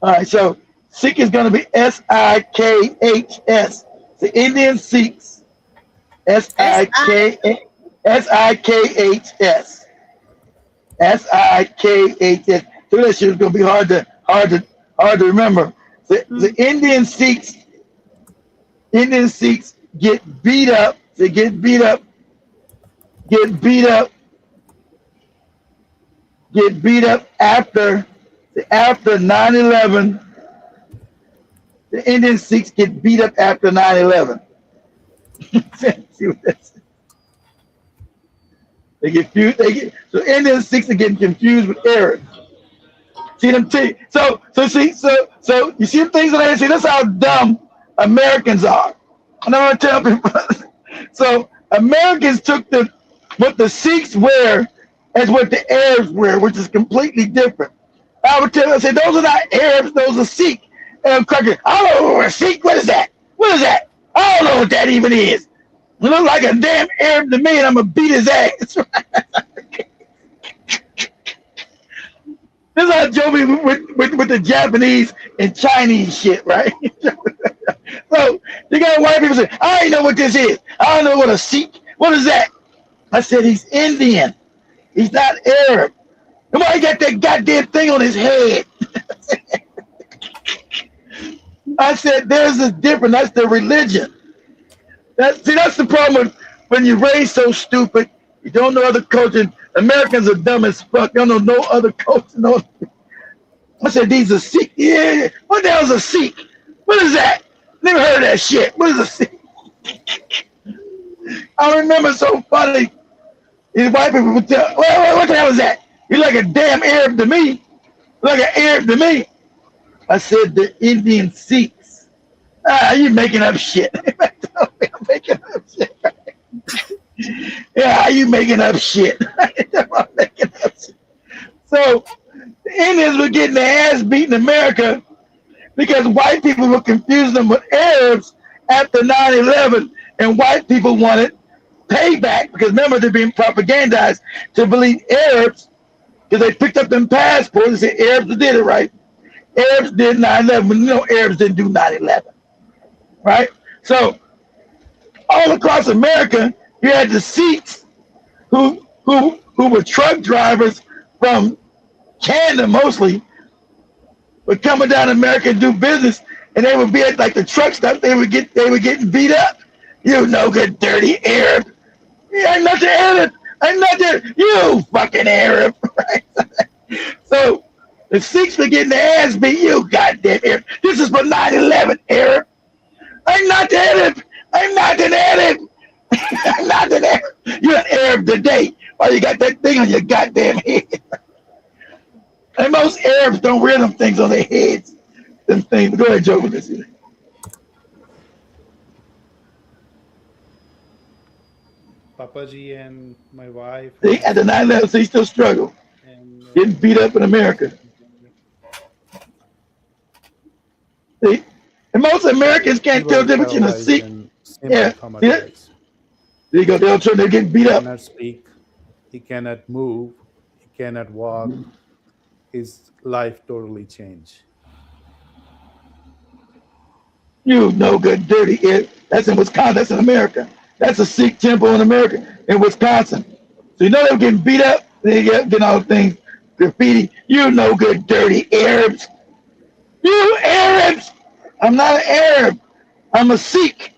All right, so Sikh is going to be S-I-K-H-S. The Indian Sikhs. S-I-K-H-S. S-I-K-H-S. S-I-K-H-S. So that shit is gonna be hard to remember. The Indian Sikhs get beat up. They get beat up after 9/11. The Indian Sikhs get beat up after 9/11. See what that's. So Indian Sikhs are getting confused with Arabs. See them so you see the things that I see. That's how dumb Americans are. And I'm gonna tell people. So Americans took what the Sikhs wear as what the Arabs wear, which is completely different. I would tell them, I say those are not Arabs, those are Sikh. And I'm cracking. I don't know what a Sikh. What is that? What is that? I don't know what that even is. He look like a damn Arab to me, and I'm gonna beat his ass. This is how Joby with the Japanese and Chinese shit, right? So you got white people say, I ain't know what this is. I don't know what a Sikh. What is that? I said he's Indian. He's not Arab. Come on, he got that goddamn thing on his head. I said there's a difference. That's the religion. That's the problem with when you're raised so stupid. You don't know other culture. Americans are dumb as fuck. You don't know no other culture. No. I said these are Sikh. Yeah. What the hell's a Sikh? What is that? Never heard of that shit. What is a Sikh? I remember so funny. These white people would tell, well, what the hell is that? You're like a damn Arab to me. Like an Arab to me. I said the Indian Sikhs. You making up shit. I'm making up shit. Yeah, you making up shit. I'm making up shit. So the Indians were getting their ass beat in America because white people were confusing them with Arabs after 9/11, and white people wanted payback because remember they're being propagandized to believe Arabs because they picked up them passports and said Arabs did it right. Arabs did 9/11, but you know Arabs didn't do 9/11, right? So all across America, you had the Sikhs who were truck drivers from Canada mostly, would coming down to America and do business, and they would be at like the truck stop. They were getting beat up. You no good, dirty Arab. Yeah, I'm not the Arab. I'm not the you fucking Arab. Right? So the Sikhs were getting their ass beat. You goddamn Arab. This is for 9/11, Arab. I'm not the Arab. I'm not an Arab. I'm not an Arab. You're an Arab today. Why you got that thing on your goddamn head? And most Arabs don't wear them things on their heads. Them things. Go ahead, Joe, with this. Papaji and my wife. At the 9/11, so he still struggle. Getting beat up in America. See? And most Americans can't tell the difference between a Sikh. Yeah. There you go. They're getting beat up. He cannot speak. He cannot move. He cannot walk. His life totally changed. You no good, dirty Arab. That's in Wisconsin. That's in America. That's a Sikh temple in America, in Wisconsin. So you know they were getting beat up. They getting all things, graffiti. You no good, dirty Arabs. You Arabs. I'm not an Arab. I'm a Sikh.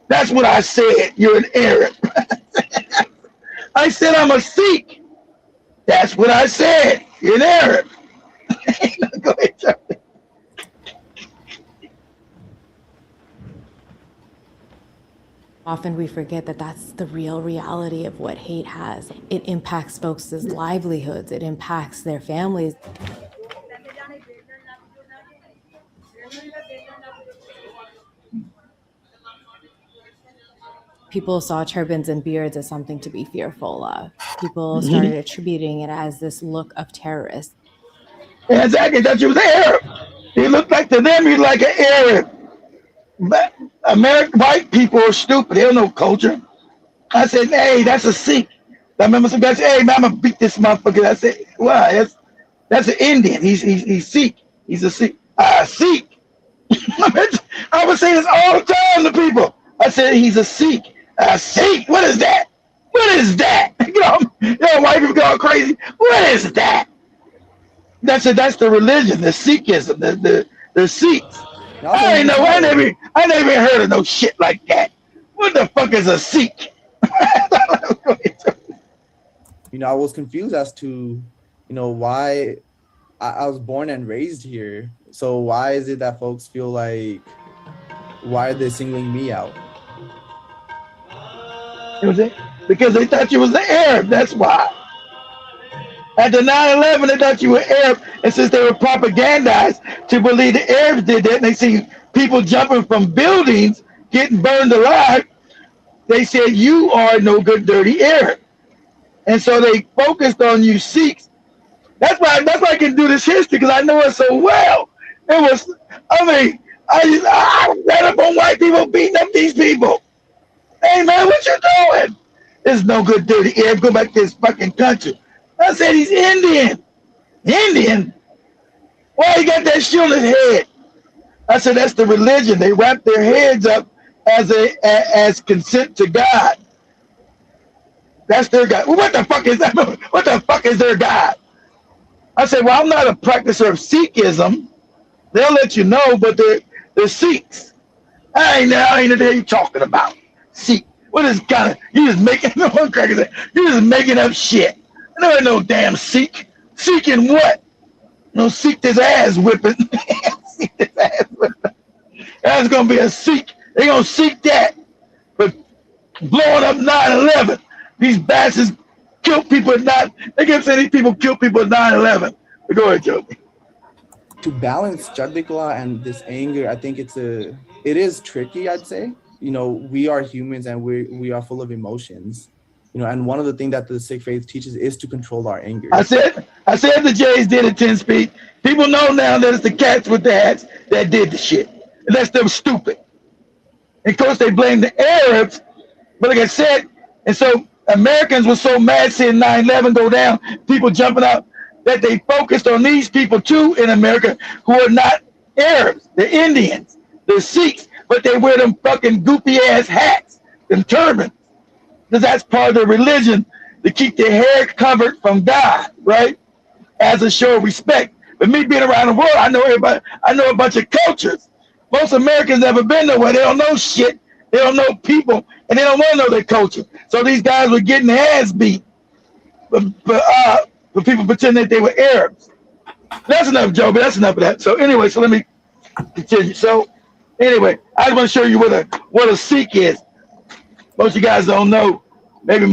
That's what I said. You're an Arab. I said I'm a Sikh. That's what I said. You're an Arab. Go ahead, Charlie. Often we forget that that's the real reality of what hate has. It impacts folks' livelihoods. It impacts their families. People saw turbans and beards as something to be fearful of. People started attributing it as this look of terrorists. Yeah, exactly. That you was an Arab. He looked like to them, he's like an Arab. But American white people are stupid. They don't know culture. I said, hey, that's a Sikh. I remember some guy said, hey, man, I'm gonna beat this motherfucker. I said, wow, that's an Indian. He's Sikh. He's a Sikh. Sikh. I would say this all the time to people. I said he's a Sikh. Sikh. What is that? What is that? You know, white people go crazy. What is that? That's the religion, the Sikhism, the Sikhs. I never heard of no shit like that. What the fuck is a Sikh? I was confused as to, why I was born and raised here. So why is it that folks feel like, why are they singling me out? Because they thought you was an Arab. That's why. At the 9/11, they thought you were Arab, and since they were propagandized to believe the Arabs did that, and they see people jumping from buildings, getting burned alive, they said you are no good, dirty Arab, and so they focused on you Sikhs. That's why I can do this history because I know it so well. I read up on white people beating up these people. Hey man, what you doing? There's no good, dirty Arab. Go back to his fucking country. I said he's Indian. Indian? Why he got that shit on his head? I said, that's the religion. They wrap their heads up as consent to God. That's their God. Well, what the fuck is that? What the fuck is their God? I said, well, I'm not a practicer of Sikhism. They'll let you know, but they're Sikhs. I ain't know what the hell you talking about. Sikh. What is kind of, you just making, no one crackers, you just making up shit. There ain't no damn Sikh. Sikh in what? No, Sikh this ass whipping. Sikh this ass whipping. That's going to be a Sikh. They're going to seek that. But blowing up 9/11, these bastards kill people they kept saying these people kill people at 9/11. But go ahead, Joe. To balance Chardikla and this anger, I think it is tricky, I'd say. You know, we are humans and we are full of emotions. You know, and one of the things that the Sikh faith teaches is to control our anger. I said the Jays did at 10 speed. People know now that it's the cats with the hats that did the shit. And that's them stupid. And of course they blame the Arabs, but like I said, and so Americans were so mad seeing 9/11 go down, people jumping out, that they focused on these people too in America who are not Arabs. They're Indians, they're Sikhs, but they wear them fucking goopy ass hats and turbans. Because that's part of their religion, to keep their hair covered from God, right? As a show of respect. But me being around the world, I know everybody, I know a bunch of cultures. Most Americans never been nowhere. They don't know shit. They don't know people, and they don't want to know their culture. So these guys were getting their ass beat for people pretending that they were Arabs. That's enough, Joe, but that's enough of that. So anyway, so let me continue. So anyway, I just want to show you what a Sikh is. Most of you guys don't know. Maybe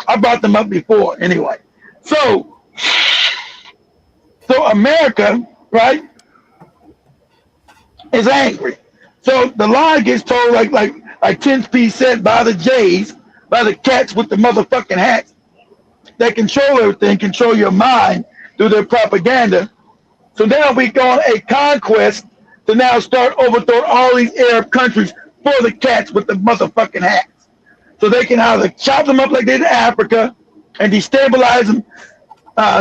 I brought them up before anyway. So America, right, is angry. So the lie gets told like 10-speed said by the Jays, by the cats with the motherfucking hats that control everything, control your mind through their propaganda. So now we go on a conquest to now start overthrowing all these Arab countries for the cats with the motherfucking hats. So they can either chop them up like they did in Africa and destabilize them,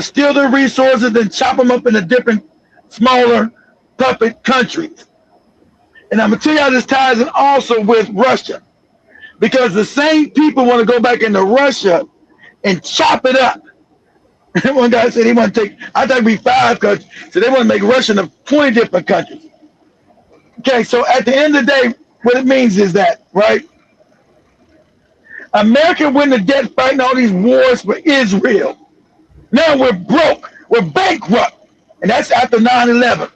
steal their resources, then chop them up into different smaller puppet countries. And I'm going to tell you how this ties in also with Russia. Because the same people want to go back into Russia and chop it up. One guy said he want to take, I thought it'd be 5 countries. So they want to make Russia into 20 different countries. Okay, so at the end of the day, what it means is that, right? America win the debt fighting all these wars for Israel. Now we're broke. We're bankrupt. And that's after 9/11.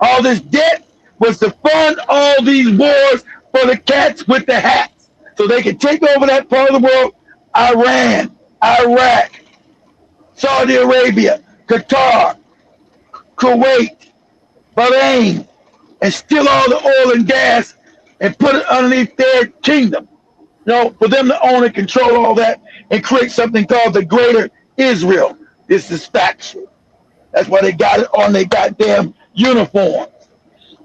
All this debt was to fund all these wars for the cats with the hats. So they could take over that part of the world, Iran, Iraq, Saudi Arabia, Qatar, Kuwait, Bahrain, and steal all the oil and gas and put it underneath their kingdom. You know, for them to own and control all that and create something called the Greater Israel. This is factual. That's why they got it on their goddamn uniforms.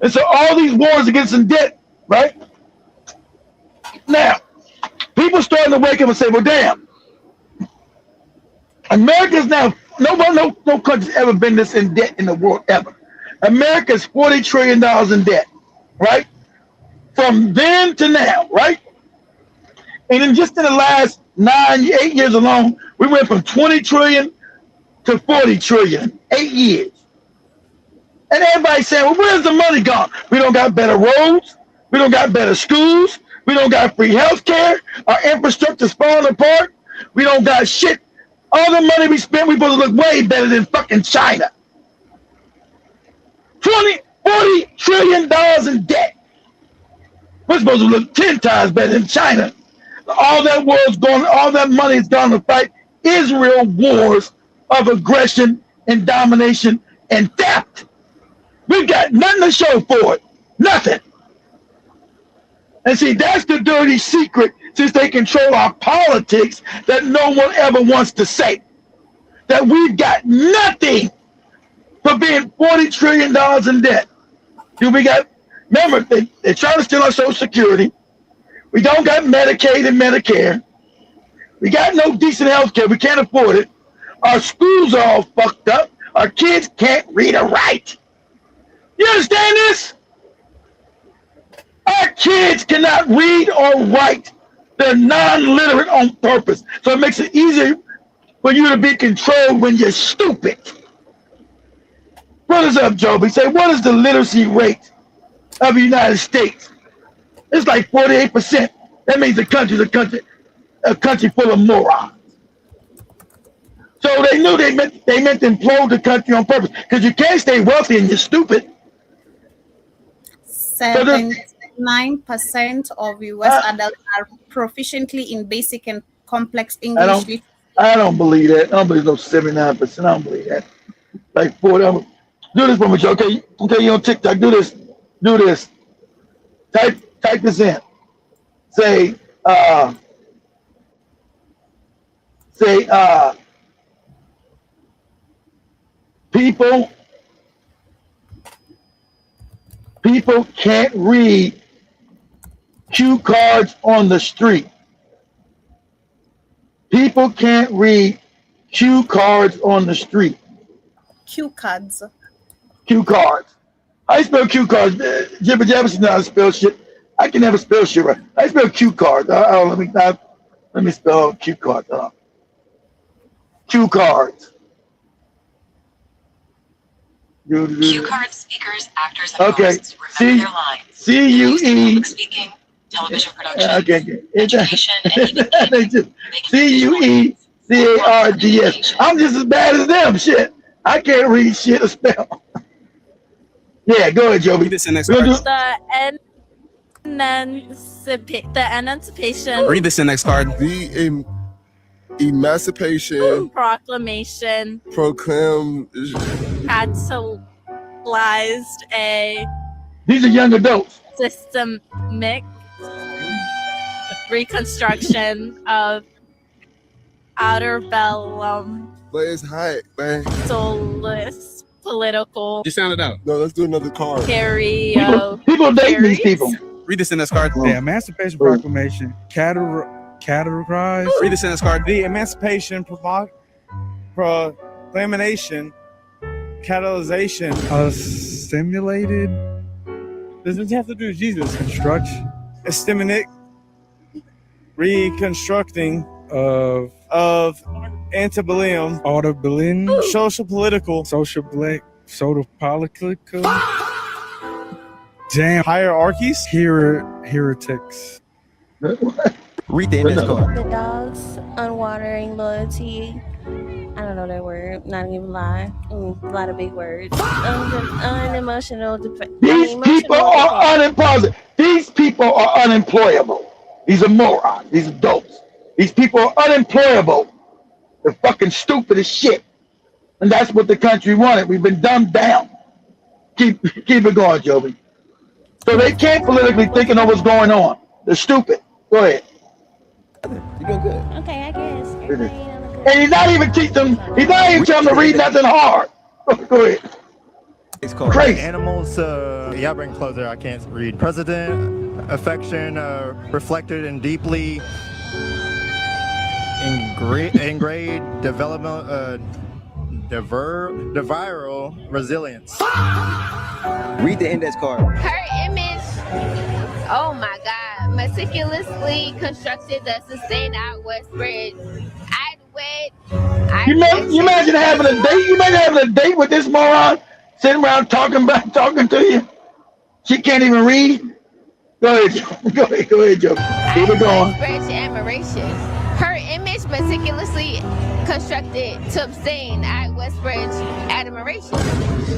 And so all these wars against some debt, right? Now, people starting to wake up and say, well, damn, America's now, no country's ever been this in debt in the world ever. America's $40 trillion in debt, right? From then to now, right? And then just in the last 8 years alone, we went from 20 trillion to 40 trillion, 8 years. And everybody's saying, well, where's the money gone? We don't got better roads. We don't got better schools. We don't got free health care. Our infrastructure's falling apart. We don't got shit. All the money we spent, we supposed to look way better than fucking China. $40 trillion in debt. We're supposed to look 10 times better than China. All that money is gone to fight Israel wars of aggression and domination and theft. We've got nothing to show for it. Nothing. And see, that's the dirty secret, since they control our politics, that no one ever wants to say. That we've got nothing for being $40 trillion in debt. Remember, they're trying to steal our Social Security. We don't got Medicaid and Medicare. We got no decent health care. We can't afford it. Our schools are all fucked up. Our kids can't read or write. You understand this? Our kids cannot read or write. They're non-literate on purpose. So it makes it easier for you to be controlled when you're stupid. What is up, Joby? Say, what is the literacy rate of the United States? It's like 48%. That means the country's a country full of morons. So they knew they meant to implode the country on purpose, because you can't stay wealthy and you're stupid. 79% of US adults are proficiently in basic and complex English. I don't believe that. I don't believe no 79%. I don't believe that. Like 40. Do this for me, Joe. Okay, you on TikTok. Do this. Type this in. Say people can't read cue cards on the street. People can't read cue cards on the street. Cue cards. Cue cards. I spell cue cards. Jibber Jabber knows how to spell shit. I can never spell shit right. I spell cue cards. Let me spell cue cards. Cue cards. Cue cards, speakers, actors, and hosts remember their lines. C-U-E. Speaking, television production, Okay. education, and C-U-E-C-A-R-D-S. I'm just as bad as them. Shit. I can't read shit or spell. Yeah, go ahead, Joby. The Emancipation. Read this index card. The Emancipation Proclamation catalyzed a These are young adults. Systemic reconstruction of outerbellum. But it's hot, man. Soulless political. You sound it out. No, let's do another card. People date these people. Read this index card. The Emancipation Proclamation categorized. Read this index card. The Emancipation Proclamation catalyzation stimulated. Does it have to do with Jesus? Construction. Systemic reconstructing of antebellum, social political, damn hierarchies, heretics. Read the index card. The dogs, unwatering loyalty. I don't know that word. Not even lie. A lot of big words. Unemotional. These people are unemployable. These people are unemployable. These are morons. These are dopes. These people are unemployable. They're fucking stupid as shit. And that's what the country wanted. We've been dumbed down. Keep it going, Joby. So they can't politically think and know what's going on. They're stupid. Go ahead. You're doing good. Okay, I guess. And he's not even telling them to read nothing hard. Go ahead. It's called Crazy. Animals. Yeah, bring closer. I can't read. President, affection, reflected and deeply ingrained development, viral resilience. Read the index card. Her image, oh my God, meticulously constructed to sustain outward spread. You imagine having a date? You imagine having a date with this moron sitting around talking to you? She can't even read. Go ahead, Joe. Keep it going. Admiration. Her image meticulously constructed to obtain at Westbridge admiration.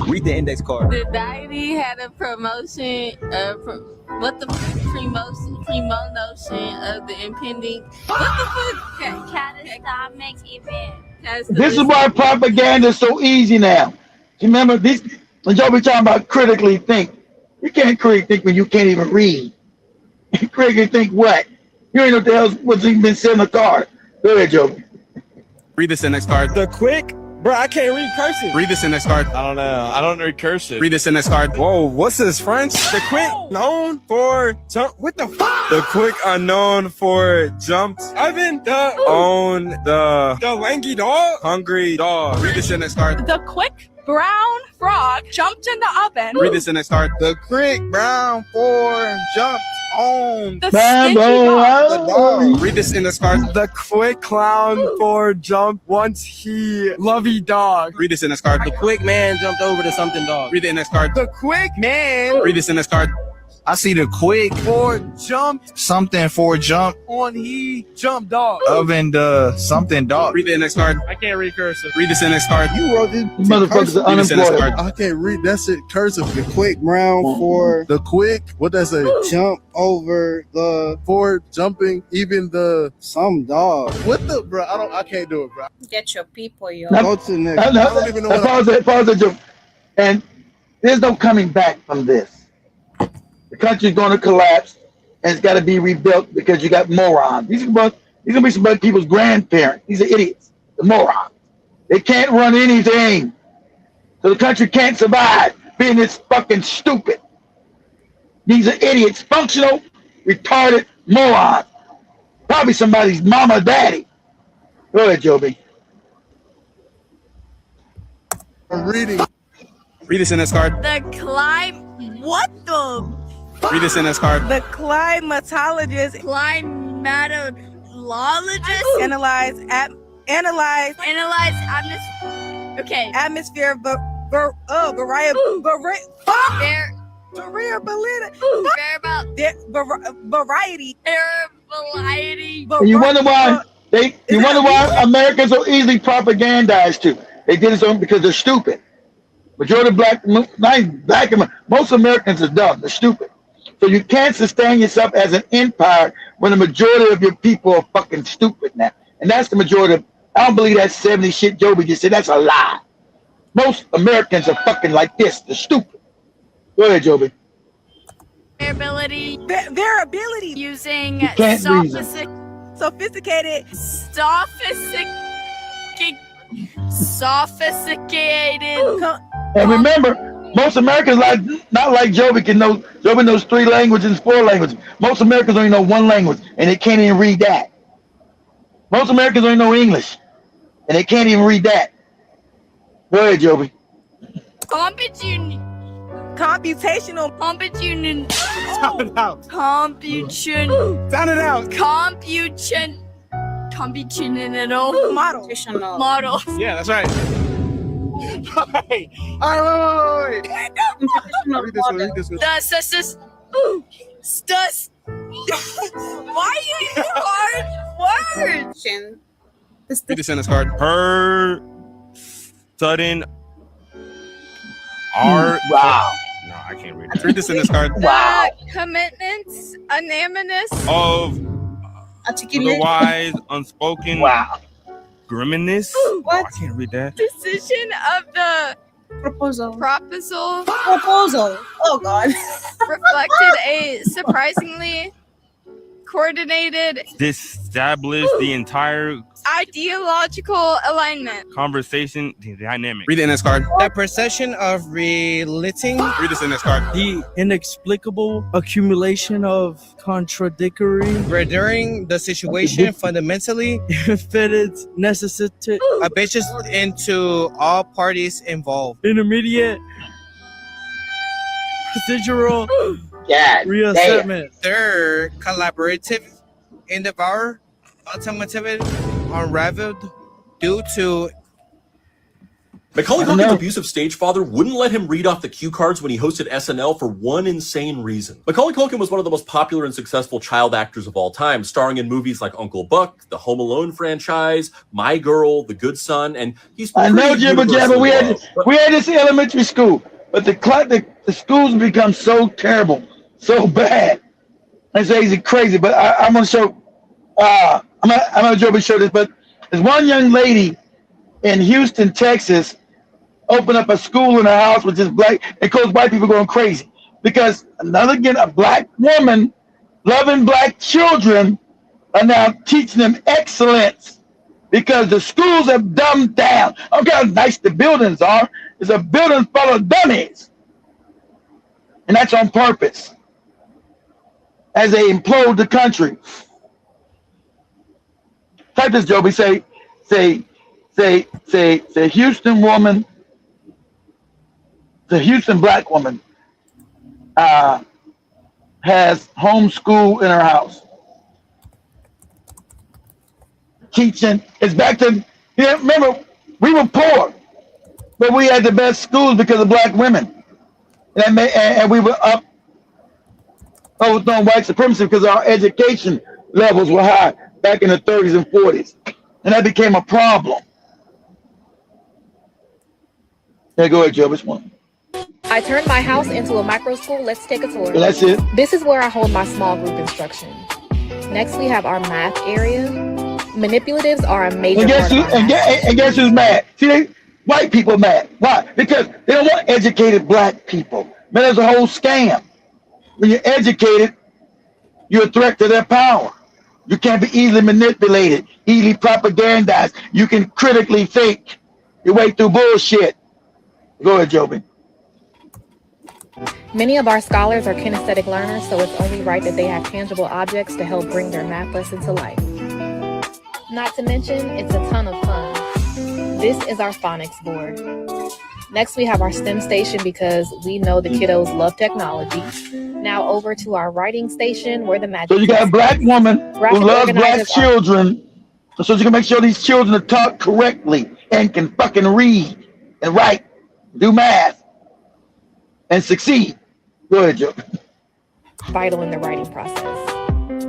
Read the index card. The deity had a promotion, promotion of the impending catastrophic event. This is why propaganda is so easy now. You remember this? When y'all be talking about critically think, you can't critically think when you can't even read. Critically think what? You ain't know what the hell what's even been said in the card. Go ahead, Joe. Read this index card. The quick, bro, I can't read cursive. Read this index card. I don't know. I don't read cursive. Read this index card. Whoa, what's this, French? The quick known for jump. What the fuck? The quick are known for jumps. Ivan, the lanky dog. Hungry dog. Read this index card. The quick brown frog jumped in the oven. Read this in next card. The quick brown four jumped on the stinky dog. The dog. Read this in this card. The quick clown four jumped once he lovey dog. Read this in this card. The quick man jumped over to something dog. Read it in this card. The quick man. Read this in this card. I see the quick Four jumped something for jump on he jumped dog. oven the something dog. Read the next card. I can't read cursive. Read this in next card. You wrote this motherfuckers are unemployed. I can't read that shit cursive. The quick brown for the quick. What that say? Jump over the for jumping even the some dog. What the bro? I can't do it, bro. Get your people, yo. Go to the next. I don't even know what pause it. And there's no coming back from this. The country's going to collapse, and it's got to be rebuilt because you got morons. These are going to be some other people's grandparents. These are idiots. The morons. They can't run anything. So the country can't survive being this fucking stupid. These are idiots, functional, retarded morons. Probably somebody's mama or daddy. Go ahead, Joby. I'm reading. Read this in this card. What the? Read this in this card. The climatologist. Analyze atmosphere. Okay. Atmosphere. Variety. You wonder why Americans are easily propagandized too. They did it so because they're stupid. Majority of most Americans are dumb. They're stupid. So you can't sustain yourself as an empire when the majority of your people are fucking stupid now. And that's the majority of, I don't believe that 70 shit Joby just said. That's a lie. Most Americans are fucking like this. They're stupid. Go ahead, Joby. Their ability using sophisticated. And remember, most Americans not like Joby knows 3 languages, 4 languages. Most Americans only know 1 language, and they can't even read that. Most Americans only know English, and they can't even read that. Go ahead, Joby. Computational. Sound it out. Sound it out. Computational model. Yeah, that's right. All right. Wait. Read this one. Why are you using hard words? Read this in this card. Her sudden art. Wow. No, I can't read this. Read this in this card. Wow. Commitments, anonymous. Of Articulate. otherwise unspoken. Wow. Grimness. What? I can't read that. Decision of the Proposal. Oh God. reflected a surprisingly coordinated Establish the entire ideological alignment. conversation dynamic. Read the NS card. The procession of relating. Read this NS card. The inexplicable accumulation of contradictory. Rendering the situation fundamentally fitted necessity. Ambitious into all parties involved. Intermediate. Procedural. Reassessment. Third, collaborative endeavor. Ultimately unraveled due to Macaulay Culkin's abusive stage father wouldn't let him read off the cue cards when he hosted SNL for one insane reason. Macaulay Culkin was one of the most popular and successful child actors of all time, starring in movies like Uncle Buck, the Home Alone franchise, My Girl, The Good Son, and he's I know, Jibba Jabba. We had this in elementary school, but the schools have become so terrible, so bad. It's crazy, but I'm going to show. I'm going to show this, but there's one young lady in Houston, Texas, opened up a school in her house with just black, and caused white people going crazy because a black woman loving black children are now teaching them excellence because the schools have dumbed down. I don't care how nice the buildings are. It's a building full of dummies, and that's on purpose as they implode the country. Type this, Joby. Say, Houston woman the Houston black woman has homeschool in her house. Teaching. It's back to, remember, we were poor, but we had the best schools because of black women. And we were up overthrowing white supremacy because our education levels were high back in the 30s and 40s. And that became a problem. Yeah, go ahead, Joe. Which one? I turned my house into a micro school. Let's take a tour. Yeah, that's it. This is where I hold my small group instruction. Next, we have our math area. Manipulatives are a major part of our math. And guess who's mad? See, white people mad. Why? Because they don't want educated black people. Man, there's a whole scam. When you're educated, you're a threat to their power. You can't be easily manipulated, easily propagandized. You can critically think your way through bullshit. Go ahead, Joby. Many of our scholars are kinesthetic learners, so it's only right that they have tangible objects to help bring their math lesson to life. Not to mention, it's a ton of fun. This is our phonics board. Next, we have our STEM station because we know the kiddos love technology. Now over to our writing station where the magic. So you got a black woman who loves black children, so you can make sure these children are taught correctly and can fucking read and write, do math, and succeed. Go ahead, Joe. Vital in the writing process.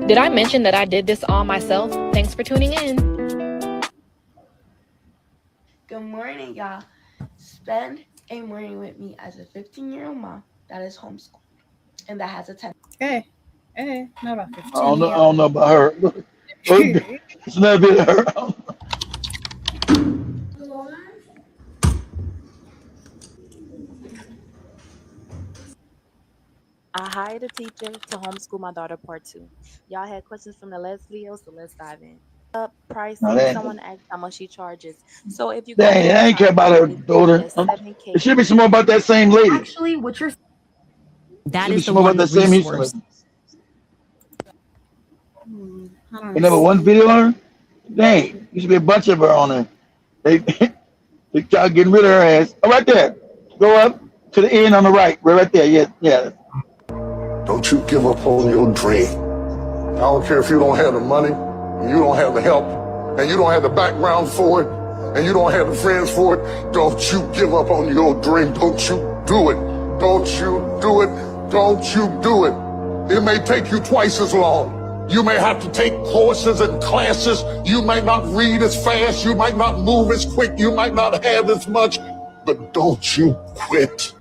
Did I mention that I did this all myself? Thanks for tuning in. Good morning, y'all. Spend a morning with me as a 15-year-old mom that is homeschooled and that has a 10. Hey, not about 15. I don't know about her. It's not a bit of her. I hired a teacher to homeschool my daughter part 2. Y'all had questions from the last video, so let's dive in. Pricing, someone asked how much she charges. So if you I ain't care about her daughter. It should be some more about that same lady. Actually, what you're That is the one about that same resource. You never one video on her? Dang, there should be a bunch of her on there. They try getting rid of her ass. Oh, right there. Go up to the end on the right. Right there. Yeah. Don't you give up on your dream. I don't care if you don't have the money, and you don't have the help, and you don't have the background for it, and you don't have the friends for it. Don't you give up on your dream. Don't you do it. Don't you do it. Don't you do it. It may take you twice as long. You may have to take courses and classes. You might not read as fast. You might not move as quick. You might not have as much. But don't you quit.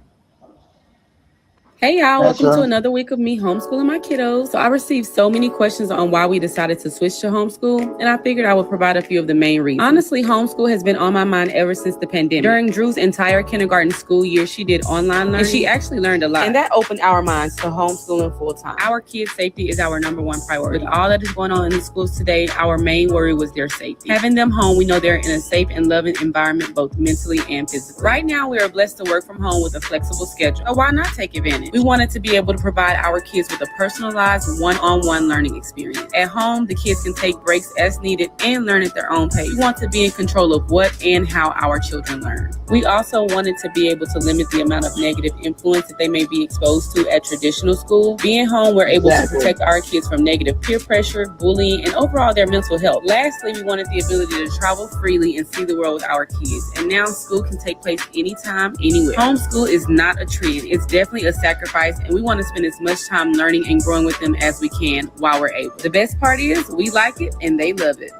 Hey y'all, welcome to another week of me homeschooling my kiddos. So I received so many questions on why we decided to switch to homeschool, and I figured I would provide a few of the main reasons. Honestly, homeschool has been on my mind ever since the pandemic. During Drew's entire kindergarten school year, she did online learning, and she actually learned a lot. And that opened our minds to homeschooling full time. Our kids' safety is our #1 priority. With all that is going on in the schools today, our main worry was their safety. Having them home, we know they're in a safe and loving environment, both mentally and physically. Right now, we are blessed to work from home with a flexible schedule. So why not take advantage? We wanted to be able to provide our kids with a personalized one-on-one learning experience. At home, the kids can take breaks as needed and learn at their own pace. We want to be in control of what and how our children learn. We also wanted to be able to limit the amount of negative influence that they may be exposed to at traditional school. Being home, we're able to protect our kids from negative peer pressure, bullying, and overall their mental health. Lastly, we wanted the ability to travel freely and see the world with our kids. And now school can take place anytime, anywhere. Homeschool is not a trend. It's definitely a sacrifice, and we want to spend as much time learning and growing with them as we can while we're able. The best part is we like it and they love it.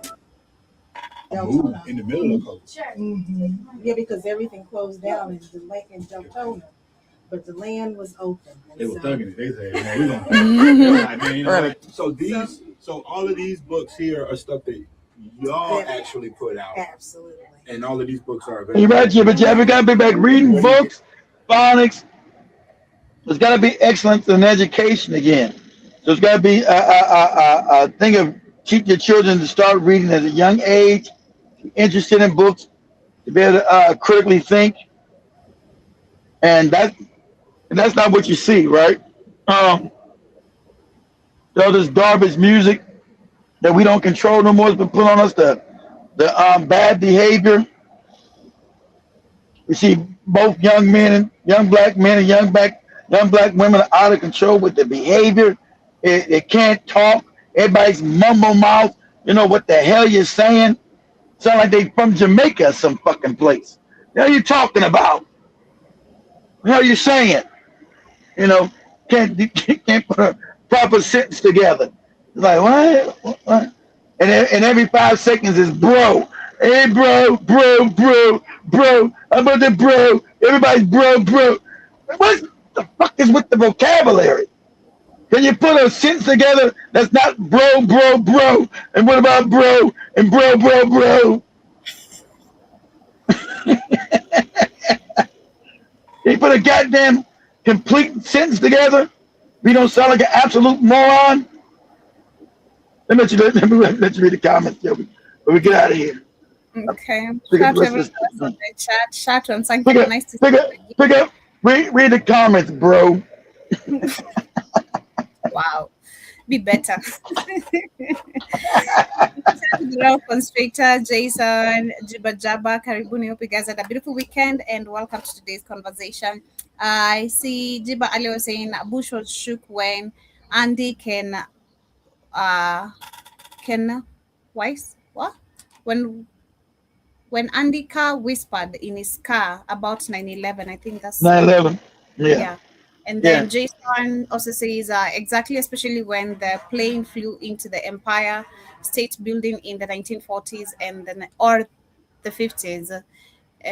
In the middle of COVID. Mm-hmm. Yeah, because everything closed down and the lake and jumped over, but the land was open. They were thugging it. They said, "Man, we gonna." So all of these books here are stuff that y'all actually put out. Absolutely. And all of these books are available. You right, but you ever got to be back reading books, phonics. There's got to be excellence in education again. There's got to be a thing of teach your children to start reading at a young age, interested in books, to be able to critically think. And that's not what you see, right? This garbage music that we don't control no more has been put on us, the bad behavior. We see both young men young black men and young black women are out of control with their behavior. They can't talk. Everybody's mumble mouth. You know what the hell you're saying? Sound like they from Jamaica or some fucking place. The hell you talking about? What the hell you saying? You know, can't put a proper sentence together. It's like what? And every 5 seconds is bro. Hey bro, how about the bro? Everybody's bro. What the fuck is with the vocabulary? Can you put a sentence together that's not bro? And what about bro? And bro? You put a goddamn complete sentence together? We don't sound like an absolute moron? Let me let you read the comments, Joey. But we get out of here. Okay. Shout out to the chat. Shout out and nice to see you. Pick up. Read the comments, bro. Wow. Be better. Hello, Constrictor, Jason, Jibba, Karibuni. Hope you guys had a beautiful weekend and welcome to today's conversation. I see Jiba Ali was saying Bush was shook when Andy can Weiss what? When Andy Carr whispered in his car about 9/11, I think that's 9/11. Yeah. And then Jason also says exactly, especially when the plane flew into the Empire State Building in the 1940s or the 50s.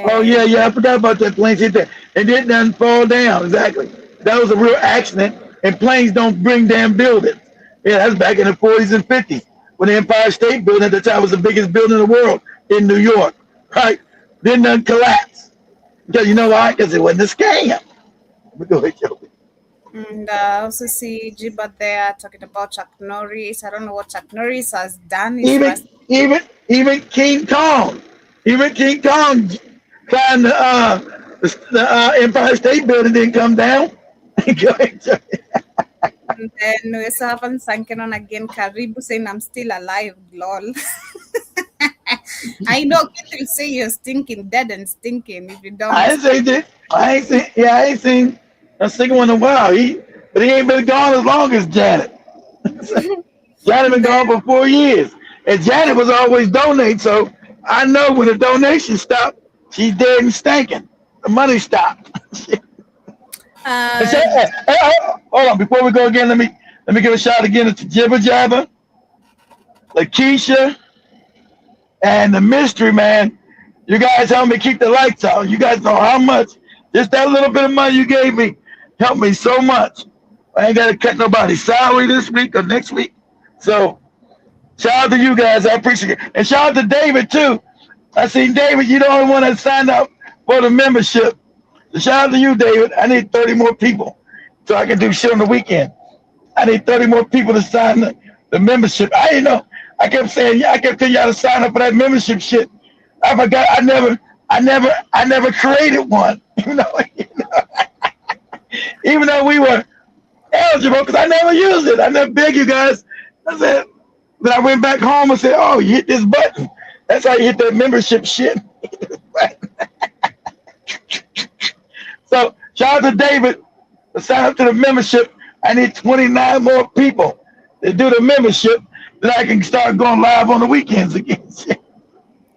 Oh yeah, I forgot about that plane hit there. It didn't fall down. Exactly. That was a real accident. And planes don't bring damn buildings. Yeah, that's back in the 40s and 50s when the Empire State Building at the time was the biggest building in the world in New York. Right? Didn't collapse. Because you know why? Because it wasn't a scam. Go ahead, Joey. And I also see Jiba there talking about Chuck Norris. I don't know what Chuck Norris has done. Even King Kong. Even King Kong climbed the Empire State Building, didn't come down. Go ahead, Joey. And then we also have Sankenon again. Karibu saying, I'm still alive, lol. I know people say you're stinking, dead and stinking if you don't. I ain't seen a single one in a while. But he ain't been gone as long as Janet. Janet been gone for 4 years. And Janet was always donating, so I know when the donation stopped, she's dead and stinking. The money stopped. Hold on, before we go again, let me give a shout again to Jibba Jabba, Lakeisha, and the mystery man. You guys helped me keep the lights on. You guys know how much just that little bit of money you gave me helped me so much. I ain't got to cut nobody's salary this week or next week. So shout out to you guys. I appreciate it. And shout out to David too. I seen David, you the only one that signed up for the membership. So shout out to you, David. I need 30 more people so I can do shit on the weekend. I need 30 more people to sign the membership. I didn't know. I kept telling y'all to sign up for that membership shit. I forgot. I never created one. Even though we were eligible, because I never used it. I never begged you guys. I said, but I went back home and said, "Oh, you hit this button. That's how you hit that membership shit." So shout out to David to sign up to the membership. I need 29 more people to do the membership, then I can start going live on the weekends again.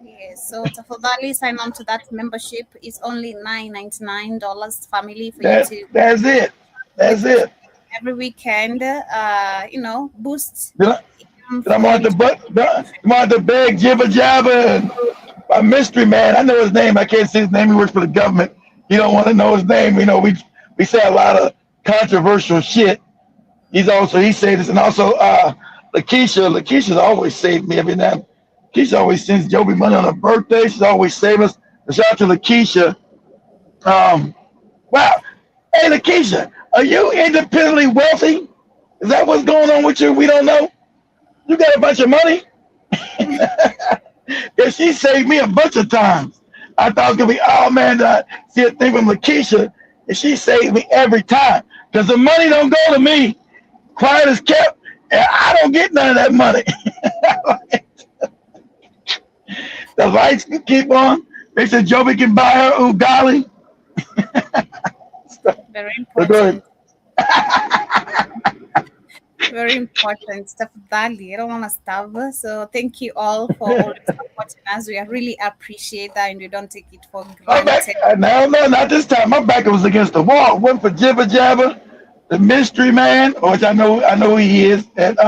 Yes, so to fully sign on to that membership is only $9.99 family for you to. That's it. Every weekend, boost. I'm on the beg Jibba Jabba and my mystery man. I know his name. I can't say his name. He works for the government. You don't want to know his name. We say a lot of controversial shit. He said this, and also Lakeisha's always saved me every night. Lakeisha always sends Joby money on her birthday. She's always saved us. Shout out to Lakeisha. Wow. Hey Lakeisha, are you independently wealthy? Is that what's going on with you? We don't know. You got a bunch of money? Yeah, she saved me a bunch of times. I thought it was gonna be, oh man, I see a thing from Lakeisha, and she saved me every time. Because the money don't go to me. Quiet is kept, and I don't get none of that money. The lights can keep on. They said Joby can buy her Ugali. Very But go ahead. important. Very important stuff, Dali. I don't want to stop. So thank you all for always supporting us. We really appreciate that, and we don't take it for My back, granted. no, not this time. My back was against the wall. Went for Jibber Jabber, the mystery man, which I know who he is, and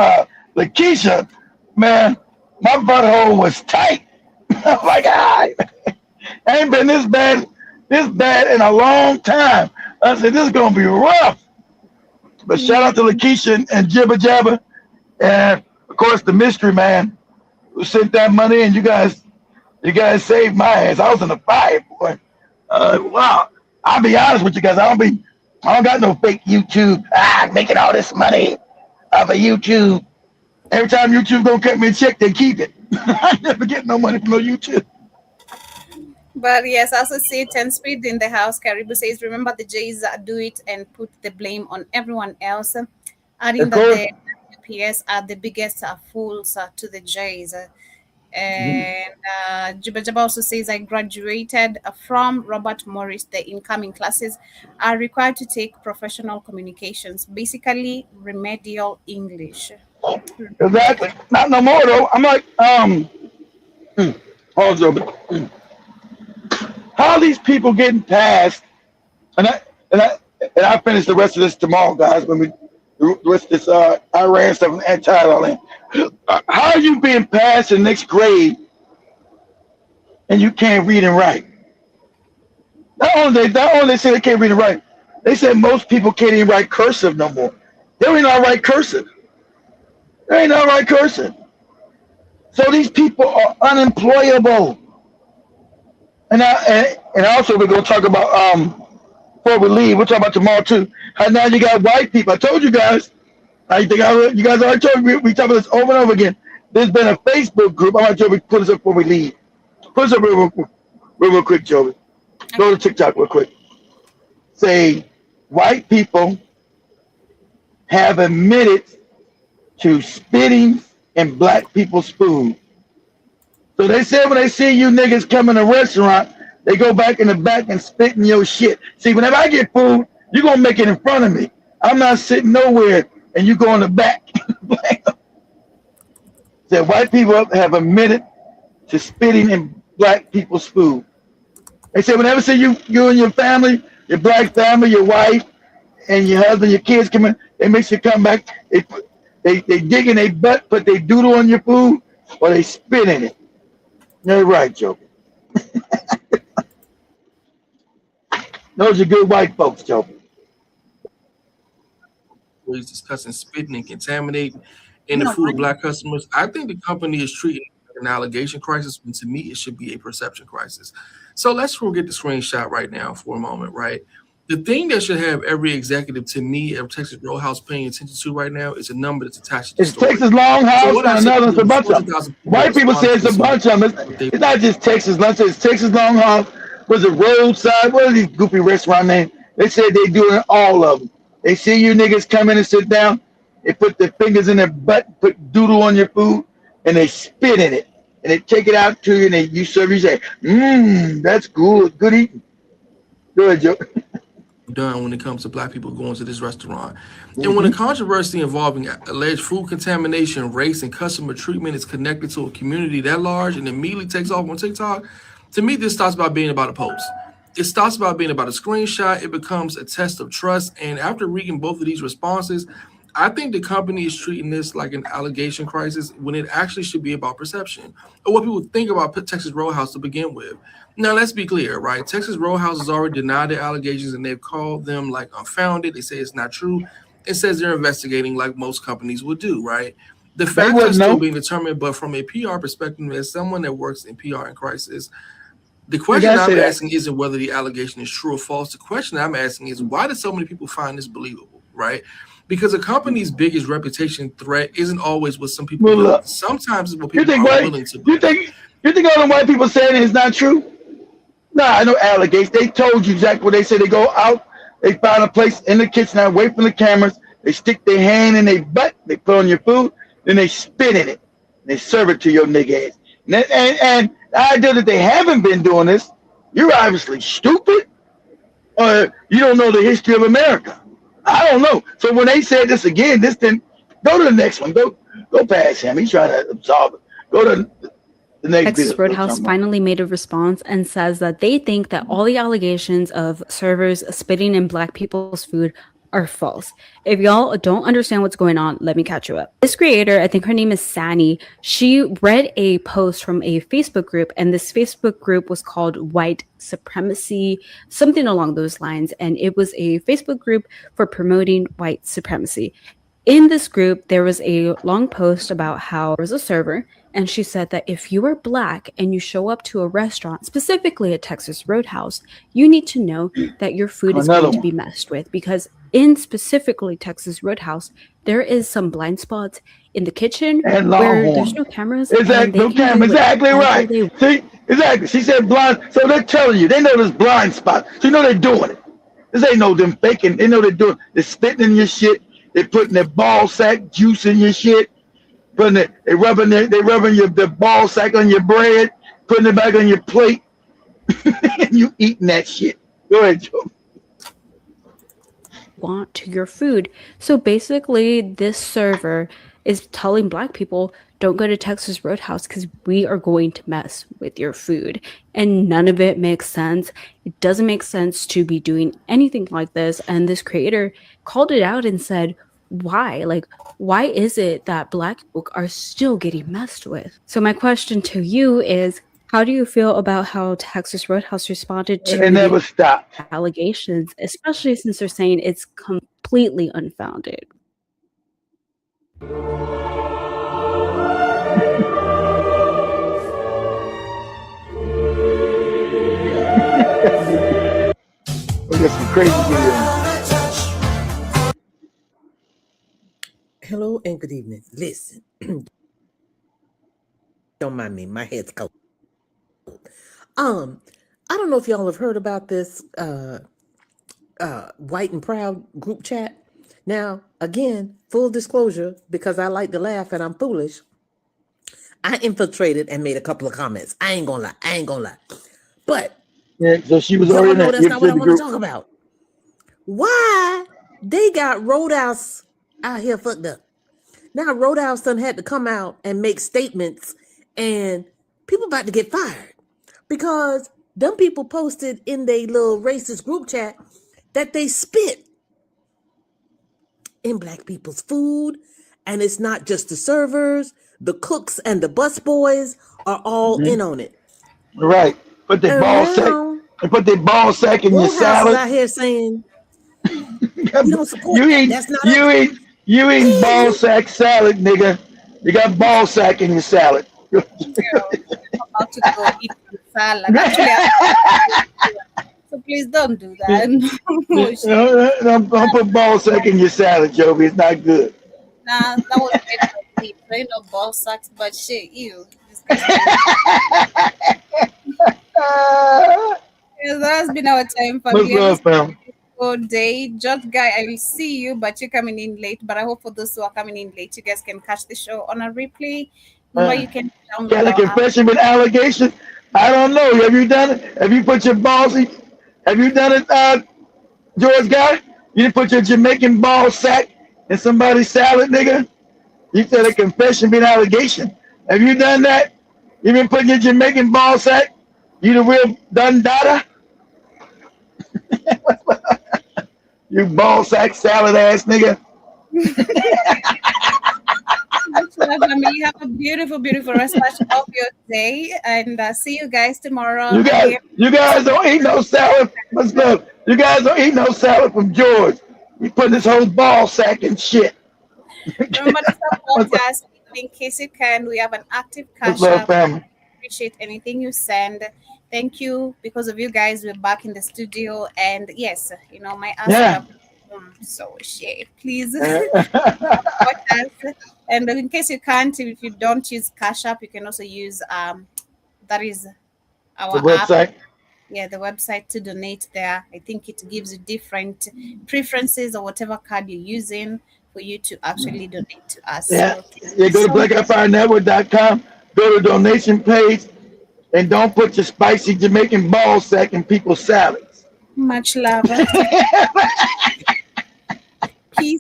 Lakeisha, man, my butthole was tight. I'm like, I ain't been this bad in a long time. I said, this is gonna be rough. But shout out to Lakeisha and Jibber Jabber, and of course the mystery man who sent that money, and you guys saved my ass. I was in the fire, boy. Wow. I'll be honest with you guys. I don't got no fake YouTube. Making all this money off of YouTube. Every time YouTube gonna cut me a check, they keep it. I never get no money from no YouTube. But yes, also say 10 speed in the house. Caribou says, remember the Jays do it and put the blame on everyone else. Adding that the UPS are the biggest fools to the Jays. And Jibba Jabba also says, I graduated from Robert Morris. The incoming classes are required to take professional communications, basically remedial English. Exactly. Not no more though. I'm like, hold on. How are these people getting past? And I finish the rest of this tomorrow, guys. When we the rest of this Iran stuff and tied all in. How are you being passed in next grade and you can't read and write? Not only they say they can't read and write, they said most people can't even write cursive no more. They don't even know how to write cursive. They ain't know how to write cursive. So these people are unemployable. And also we're gonna talk about before we leave, we'll talk about tomorrow too. How now you got white people. I told you guys. You guys already told me. We talk about this over and over again. There's been a Facebook group. I'm gonna Joby put this up before we leave. Put this up real quick, Joby. Go to TikTok real quick. Say white people have admitted to spitting in black people's food. So they said when they see you niggas come in a restaurant, they go back in the back and spit in your shit. See, whenever I get food, you're gonna make it in front of me. I'm not sitting nowhere and you go in the back. Said white people have admitted to spitting in black people's food. They said whenever see you and your family, your black family, your wife, and your husband, your kids come in, they make you come back. They dig in their butt, put their doodle on your food, or they spit in it. You're right, Joe. Those are good white folks, Joe. He's discussing spitting and contaminating in the food of black customers. I think the company is treating it like an allegation crisis, when to me it should be a perception crisis. So let's forget the screenshot right now for a moment, right? The thing that should have every executive, to me, of Texas Roadhouse paying attention to right now is a number that's attached to the story. Texas Longhouse and another. It's a bunch of them. White people say it's a bunch of them. It's not just Texas Lunch. It's Texas Longhouse. Was it Roadside? What are these goofy restaurant names? They said they doing all of them. They see you niggas come in and sit down. They put their fingers in their butt, put doodle on your food, and they spit in it. And they take it out to you, and you serve. You say, that's good. Good eating. Good, Joe. Done when it comes to black people going to this restaurant. And when a controversy involving alleged food contamination, race, and customer treatment is connected to a community that large and immediately takes off on TikTok, to me, this starts by being about a post. It starts about being about a screenshot. It becomes a test of trust. And after reading both of these responses, I think the company is treating this like an allegation crisis when it actually should be about perception or what people think about Texas Roadhouse to begin with. Now, let's be clear, right? Texas Roadhouse has already denied the allegations and they've called them like unfounded. They say it's not true. It says they're investigating like most companies would do, right? The facts are still being determined, but from a PR perspective, as someone that works in PR and crisis, the question I'm asking isn't whether the allegation is true or false. The question I'm asking is why do so many people find this believable, right? Because a company's biggest reputation threat isn't always what some people do. Sometimes it's what people are willing to believe. You think all the white people saying it's not true? Nah, I know allegations. They told you exactly what they said. They go out, they find a place in the kitchen, away from the cameras. They stick their hand in their butt, they put on your food, then they spit in it. And they serve it to your nigga ass. And the idea that they haven't been doing this, you're obviously stupid. You don't know the history of America. I don't know. So when they said this again, this didn't go to the next one. Go past him. He's trying to absolve it. Go to the next Texas video. Roadhouse finally made a response and says that they think that all the allegations of servers spitting in black people's food are false. If y'all don't understand what's going on, let me catch you up. This creator, I think her name is Sani, she read a post from a Facebook group, and this Facebook group was called White Supremacy, something along those lines, and it was a Facebook group for promoting white supremacy. In this group, there was a long post about how there was a server, and she said that if you are black and you show up to a restaurant, specifically a Texas Roadhouse, you need to know that your food is going to be messed with, because in specifically Texas Roadhouse, there is some blind spots in the kitchen where there's no cameras. Exactly, no cameras. Exactly right. See, exactly. She said blind. So they're telling you, they know there's blind spots. So you know they're doing it. This ain't no them faking. They know they're doing it. They're spitting in your shit. They're putting their ball sack juice in your shit. They rubbing the ball sack on your bread, putting it back on your plate, and you eating that shit. Go ahead, Joe. Want to your food. So basically, this server is telling black people, don't go to Texas Roadhouse because we are going to mess with your food. And none of it makes sense. It doesn't make sense to be doing anything like this. And this creator called it out and said, why? Like, why is it that black people are still getting messed with? So my question to you is, how do you feel about how Texas Roadhouse responded to It never stopped. allegations, especially since they're saying it's completely unfounded? We got some crazy videos. Hello and good evening. Listen, don't mind me. My head's cold. I don't know if y'all have heard about this White and Proud group chat. Now, again, full disclosure, because I like to laugh and I'm foolish, I infiltrated and made a couple of comments. I ain't gonna lie. But yeah, so she was y'all already know in that's not what I want group. to talk about. Why they got Roadhouse out here fucked up? Now Roadhouse done had to come out and make statements, and people about to get fired because them people posted in their little racist group chat that they spit in black people's food, and it's not just the servers, the cooks and the busboys are all in on it. Right. Put their ball sack in your Roadhouse salad. is out here saying we don't support You that. eat, That's not you eat ball sack salad, nigga. You got ball sack in your salad. About to go eat some salad. Actually, so please don't do that. Don't put ball sack in your salad, Joby. It's not good. Nah, that was made by me. There ain't no ball sacks, but shit, you. Yes, that has been our time, family. Much love, fam. Good day. Judge Guy, I will see you, but you're coming in late. But I hope for those who are coming in late, you guys can catch the show on a replay. Remember, you can download Got a our app. confession with allegation? I don't know. Have you done it? Have you put your balls in? Have you done it, George Guy? You didn't put your Jamaican ball sack in somebody's salad, nigga? You said a confession with allegation. Have you done that? You been putting your Jamaican ball sack? You the real Dundada? You ball sack salad ass nigga. Family, have a beautiful, beautiful rest of your day, and see you guys tomorrow. You guys don't eat no salad. Let's go. You guys don't eat no salad from George. You put this whole ball sack in shit. Remember to support us in case you can. We have an active cash love, app. family. Appreciate anything you send. Thank you. Because of you guys, we're back in the studio, and yes, you know my ass. So shit, please support us. And in case you can't, if you don't use Cash App, you can also use that is our The website. app. Yeah, the website to donate there. I think it gives you different preferences or whatever card you're using for you to actually donate to us. Yeah, So, yeah. Go to blackfirenetwork.com. Go to the donation page, and don't put your spicy Jamaican ball sack in people's salads. Much love. Peace.